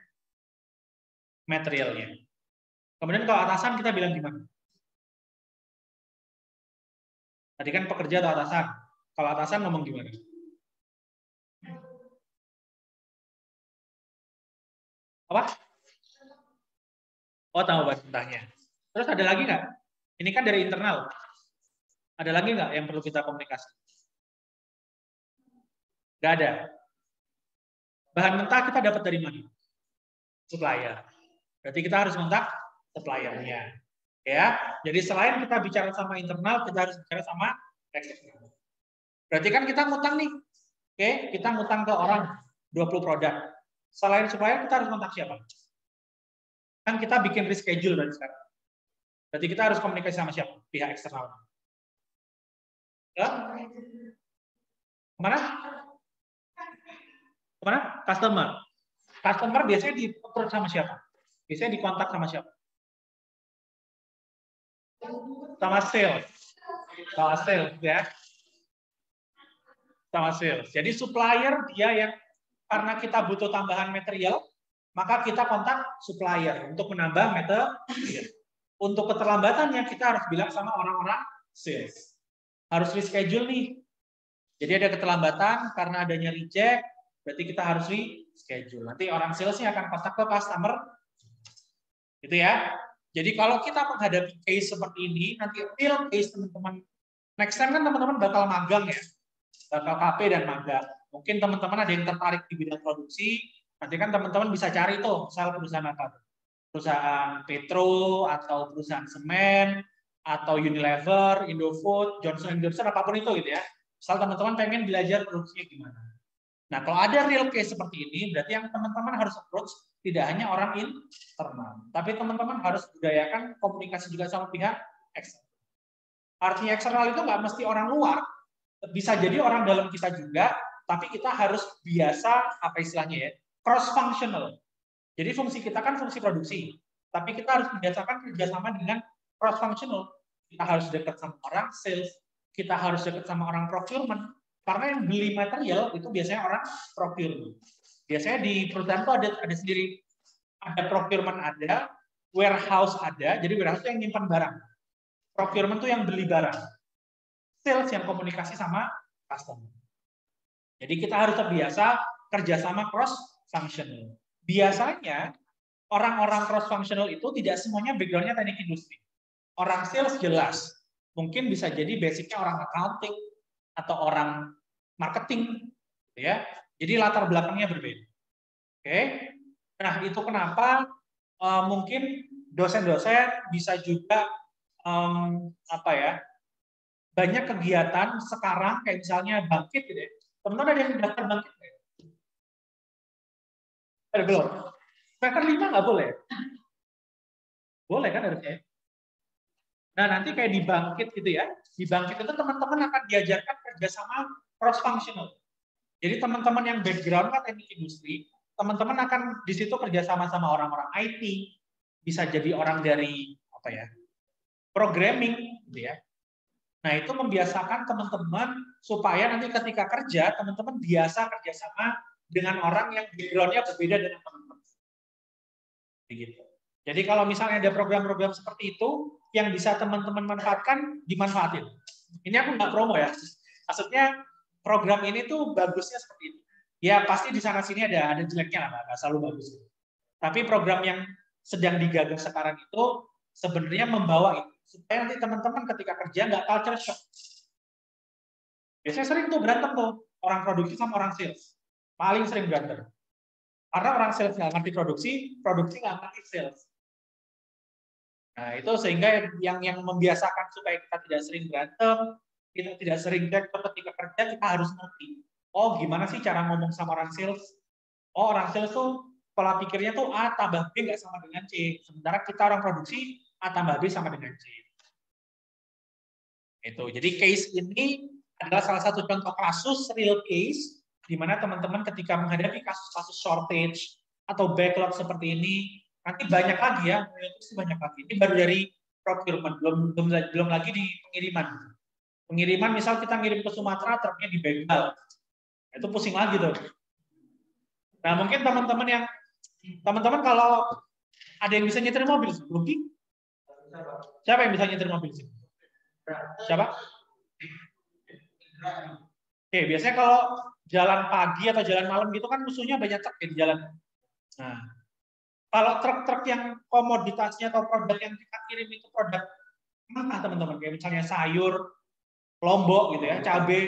materialnya. Kemudian kalau atasan kita bilang gimana? Tadi kan pekerja atau atasan. Kalau atasan ngomong gimana? Apa? Oh, tambah bahan mentahnya. Terus ada lagi nggak? Ini kan dari internal. Ada lagi nggak yang perlu kita komunikasi? Nggak ada. Bahan mentah kita dapat dari mana? Supplier. Berarti kita harus kontak suppliernya. Ya. Jadi selain kita bicara sama internal, kita harus bicara sama eksternal. Berarti kan kita ngutang nih. Oke, kita ngutang ke orang 20 produk. Selain supplier, kita harus kontak siapa? Kan kita bikin reschedule dari sekarang. Berarti kita harus komunikasi sama siapa? Pihak eksternal. Ya? Kemana? Kemana? Customer. Customer biasanya di-approach sama siapa? Biasanya dikontak sama siapa? Sama sales. Sama sales, ya. Sama sales. Jadi supplier dia yang karena kita butuh tambahan material, maka kita kontak supplier untuk menambah material. Untuk keterlambatannya kita harus bilang sama orang-orang sales. Harus reschedule nih. Jadi ada keterlambatan karena adanya reject, berarti kita harus reschedule. Nanti orang salesnya akan kontak ke customer. Gitu ya. Jadi kalau kita menghadapi case seperti ini, nanti real case teman-teman. Next time kan teman-teman bakal magang ya. Bakal KP dan magang. Mungkin teman-teman ada yang tertarik di bidang produksi, nanti kan teman-teman bisa cari tuh, misal perusahaan apa? Perusahaan Petro, atau perusahaan semen, atau Unilever, Indofood, Johnson & Johnson, apapun itu gitu ya. Misal teman-teman pengen belajar produksinya gimana. Nah, kalau ada real case seperti ini, berarti yang teman-teman harus approach tidak hanya orang internal, tapi teman-teman harus budayakan komunikasi juga sama pihak eksternal. Artinya eksternal itu nggak mesti orang luar, bisa jadi orang dalam kita juga, tapi kita harus biasa, apa istilahnya ya, cross-functional. Jadi fungsi kita kan fungsi produksi, tapi kita harus membiasakan kerjasama dengan cross-functional. Kita harus dekat sama orang sales, kita harus dekat sama orang procurement, karena yang beli material itu biasanya orang procurement. Biasanya di perusahaan itu ada sendiri, ada procurement ada, warehouse ada, jadi warehouse itu yang nyimpan barang. Procurement itu yang beli barang. Sales yang komunikasi sama customer. Jadi kita harus terbiasa kerjasama cross-functional. Biasanya orang-orang cross-functional itu tidak semuanya background-nya teknik industri. Orang sales jelas. Mungkin bisa jadi basicnya orang accounting atau orang marketing. Ya. Jadi latar belakangnya berbeda. Oke. Nah, itu kenapa mungkin dosen-dosen bisa juga banyak kegiatan sekarang kayak misalnya bangkit gitu ya. Teman-teman ada yang daftar bangkit nggak? Ada belum? Semester 5 nggak boleh? Boleh kan harusnya? Nah, nanti kayak di bangkit gitu ya. Di bangkit itu teman-teman akan diajarkan kerjasama cross-functional. Jadi teman-teman yang background teknik industri, teman-teman akan di situ kerjasama sama orang-orang IT, bisa jadi orang dari apa ya, programming gitu ya. Nah, itu membiasakan teman-teman supaya nanti ketika kerja, teman-teman biasa kerjasama dengan orang yang background-nya berbeda dengan teman-teman. Begitu. Jadi kalau misalnya ada program-program seperti itu, yang bisa teman-teman manfaatkan, dimanfaatin. Ini aku nggak promo ya. Maksudnya program ini tuh bagusnya seperti itu. Ya pasti di sana-sini ada jeleknya lah, nggak selalu bagus. Tapi program yang sedang digagas sekarang itu sebenarnya membawa itu. Supaya nanti teman-teman ketika kerja nggak culture shock. Biasanya sering tuh berantem tuh, orang produksi sama orang sales. Paling sering berantem. Karena orang sales nggak ngerti produksi nggak ngerti sales. Nah, itu sehingga yang membiasakan supaya kita tidak sering berantem, kita tidak sering berantem ketika kerja, kita harus ngerti. Oh, gimana sih cara ngomong sama orang sales? Oh, orang sales tuh pola pikirnya tuh A tambah B nggak sama dengan C. Sementara kita orang produksi, A tambah B sama dengan C. Itu. Jadi case ini adalah salah satu contoh kasus real case di mana teman-teman ketika menghadapi kasus-kasus shortage atau backlog seperti ini, nanti banyak lagi ya, banyak lagi. Ini baru dari procurement, belum lagi di pengiriman. Pengiriman misal kita ngirim ke Sumatera, truknya di begal, itu pusing lagi tuh. Nah mungkin teman-teman kalau ada yang bisa nyetir mobil, Luki? Siapa yang bisa nyetir mobil sih? Siapa? Oke, biasanya kalau jalan pagi atau jalan malam gitu kan musuhnya banyak truk di jalan. Nah, kalau truk-truk yang komoditasnya atau produk yang kita kirim itu produk apa teman-teman? Kayak misalnya sayur, lombok gitu ya, cabai.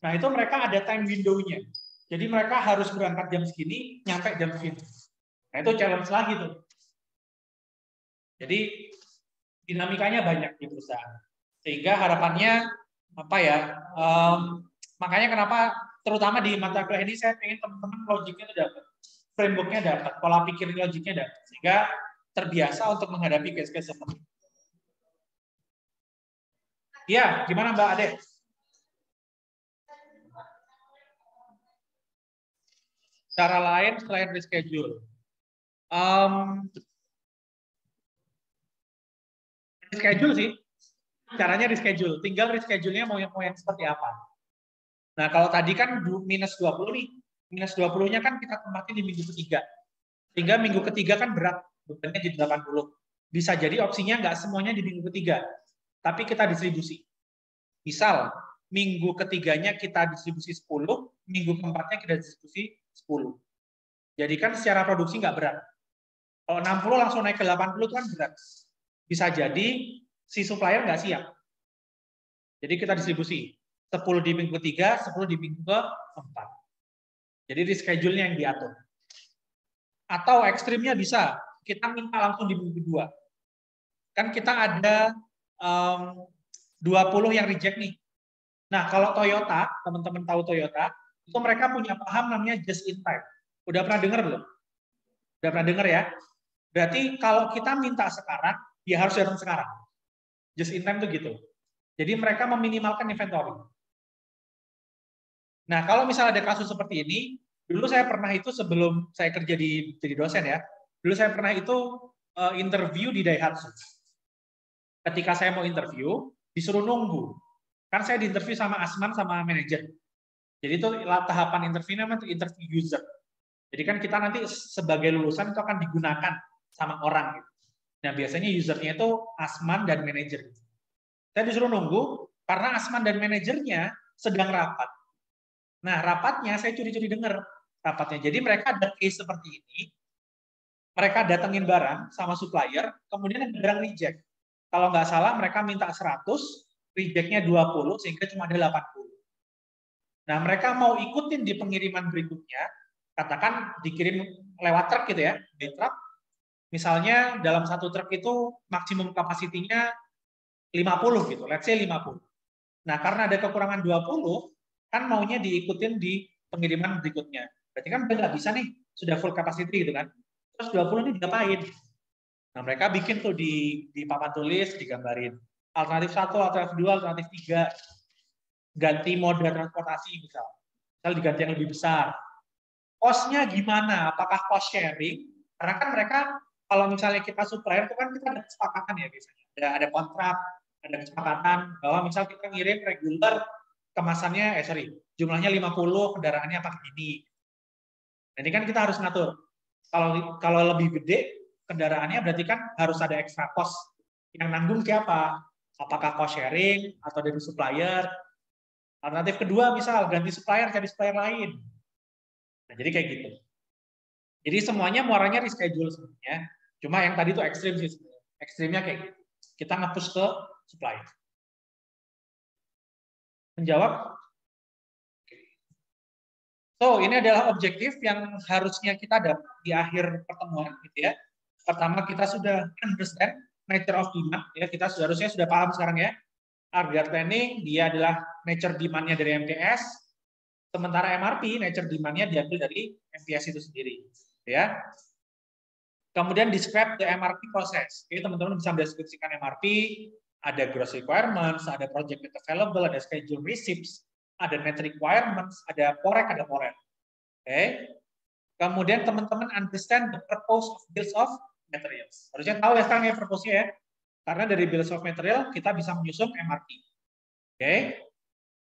Nah itu mereka ada time window-nya. Jadi mereka harus berangkat jam segini, nyampe jam segini. Nah itu challenge lagi tuh. Jadi dinamikanya banyak di perusahaan. Sehingga harapannya apa ya? Makanya kenapa terutama di mata kuliah ini saya pengen teman-teman logiknya itu dapat, framework-nya dapat, pola pikir logiknya dapat, sehingga terbiasa untuk menghadapi case-case seperti itu. Ya, gimana Mbak Ade? Cara lain selain reschedule. Reschedule sih. Caranya reschedule. Tinggal reschedule-nya mau yang seperti apa. Nah, kalau tadi kan minus 20 nih. Minus 20-nya kan kita tempatin di minggu ketiga. Sehingga minggu ketiga kan berat. Bebannya jadi 80. Bisa jadi opsinya nggak semuanya di minggu ketiga. Tapi kita distribusi. Misal, minggu ketiganya kita distribusi 10, minggu keempatnya kita distribusi 10. Jadi kan secara produksi nggak berat. Kalau 60 langsung naik ke 80 itu kan berat. Bisa jadi si supplier nggak siap. Jadi kita distribusi 10 di minggu ketiga, 10 di minggu keempat. Jadi reschedule-nya yang diatur. Atau ekstrimnya bisa, kita minta langsung di minggu kedua. Kan kita ada 20 yang reject nih. Nah, kalau Toyota, teman-teman tahu Toyota, itu mereka punya paham namanya just in time. Udah pernah dengar belum? Udah pernah dengar ya? Berarti kalau kita minta sekarang, dia harus datang sekarang. Just in time itu gitu. Jadi mereka meminimalkan inventory. Nah, kalau misalnya ada kasus seperti ini, dulu saya pernah itu sebelum saya kerja jadi dosen ya, dulu saya pernah itu interview di Daihatsu. Ketika saya mau interview, disuruh nunggu. Kan saya diinterview sama Asman sama manajer. Jadi itu tahapan interview namanya interview user. Jadi kan kita nanti sebagai lulusan itu akan digunakan sama orang. Nah biasanya usernya itu Asman dan manajer. Saya disuruh nunggu karena Asman dan manajernya sedang rapat. Nah rapatnya saya curi-curi dengar rapatnya. Jadi mereka ada case seperti ini. Mereka datengin barang sama supplier, kemudian ada barang reject. Kalau nggak salah mereka minta 100, rejectnya 20, sehingga cuma ada 80. Nah mereka mau ikutin di pengiriman berikutnya, katakan dikirim lewat truk gitu ya, di truk. Misalnya dalam satu truk itu maksimum kapasitinya 50 gitu, let's say 50. Nah, karena ada kekurangan 20, kan maunya diikutin di pengiriman berikutnya. Berarti kan udah nggak bisa nih, sudah full capacity gitu kan. Terus 20 ini diapain? Nah, mereka bikin tuh di papan tulis, digambarin. Alternatif 1, alternatif 2, alternatif 3. Ganti moda transportasi misal. Misal diganti yang lebih besar. Cost-nya gimana? Apakah cost sharing? Karena kan mereka kalau misalnya kita supplier itu kan kita ada kesepakatan ya biasanya. Ada kontrak, ada kesepakatan bahwa misal kita ngirim reguler kemasannya, jumlahnya 50, kendaraannya pakai ini. Nah, ini kan kita harus ngatur. Kalau lebih gede kendaraannya berarti kan harus ada extra cost. Yang nanggung siapa? Apakah cost sharing atau dari supplier? Alternatif kedua misal ganti supplier, cari supplier lain. Nah, jadi kayak gitu. Jadi semuanya muaranya reschedule sebenarnya. Cuma yang tadi itu ekstrim sih sebenarnya. Ekstrimnya kayak gitu. Kita nge-push ke supplier. Menjawab? So, ini adalah objektif yang harusnya kita dapat di akhir pertemuan gitu ya. Pertama kita sudah understand nature of demand ya, kita harusnya sudah paham sekarang ya. RDR planning dia adalah nature demand-nya dari MTS, sementara MRP nature demand-nya diambil dari MTS itu sendiri ya. Kemudian describe the MRP process. Jadi teman-teman bisa mendeskripsikan MRP, ada gross requirements, ada project available, ada schedule receipts, ada net requirements, ada porek, ada porek. Oke. Kemudian teman-teman understand the purpose of bills of materials. Harusnya tahu ya sekarang ya purpose-nya ya. Karena dari bills of material kita bisa menyusun MRP. Oke.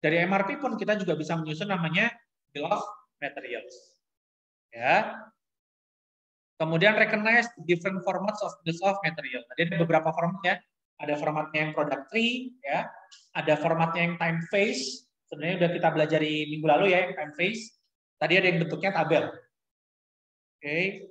Dari MRP pun kita juga bisa menyusun namanya bill of materials. Ya. Kemudian recognize the different formats of bills of material. Jadi ada beberapa format ya. Ada formatnya yang product tree ya. Ada formatnya yang time phase. Sebenarnya udah kita belajar di minggu lalu ya, time phase. Tadi ada yang bentuknya tabel. Oke.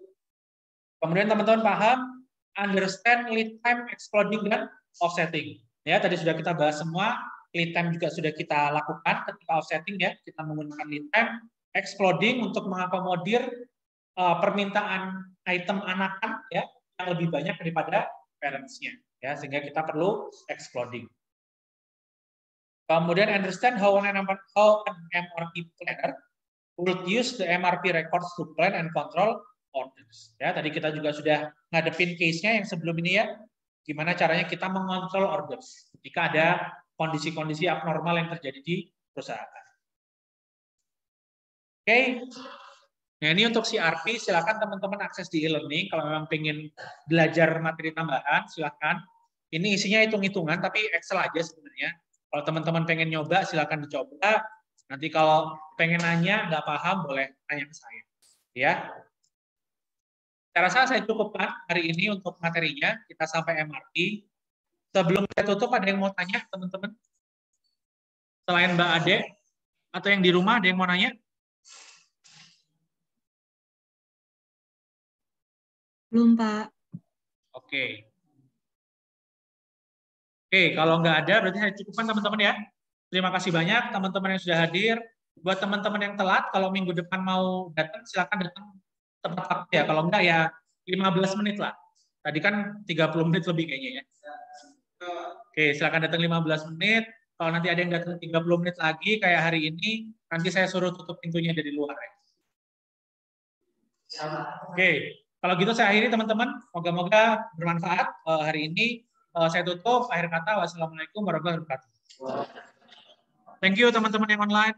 Kemudian teman-teman paham, understand lead time, exploding, dan offsetting. Ya, tadi sudah kita bahas semua. Lead time juga sudah kita lakukan ketika offsetting ya. Kita menggunakan lead time, exploding untuk mengakomodir permintaan item anakan ya yang lebih banyak daripada parents-nya ya, sehingga kita perlu exploding. Kemudian understand how an MRP planner would use the MRP records to plan and control orders. Ya, tadi kita juga sudah ngadepin case-nya yang sebelum ini ya. Gimana caranya kita mengontrol orders ketika ada kondisi-kondisi abnormal yang terjadi di perusahaan. Oke. Nah, ini untuk CRP, silakan teman-teman akses di e-learning. Kalau memang pengen belajar materi tambahan, silakan. Ini isinya hitung-hitungan, tapi Excel aja sebenarnya. Kalau teman-teman pengen nyoba, silakan dicoba. Nanti kalau pengen nanya, nggak paham, boleh tanya ke saya. Ya. Saya rasa saya cukupkan hari ini untuk materinya. Kita sampai MRP. Sebelum saya tutup, ada yang mau tanya, teman-teman? Selain Mbak Ade, atau yang di rumah, ada yang mau nanya? Belum, Pak. Oke. Oke, kalau nggak ada, berarti saya cukupkan teman-teman ya. Terima kasih banyak teman-teman yang sudah hadir. Buat teman-teman yang telat, kalau minggu depan mau datang, silakan datang tepat waktu ya. Kalau enggak ya 15 menit lah. Tadi kan 30 menit lebih kayaknya ya. Oke, silakan datang 15 menit. Kalau nanti ada yang datang 30 menit lagi, kayak hari ini, nanti saya suruh tutup pintunya dari luar ya. Oke. Kalau gitu saya akhiri teman-teman, moga-moga bermanfaat hari ini. Saya tutup, akhir kata, wassalamualaikum warahmatullahi wabarakatuh. Thank you teman-teman yang online.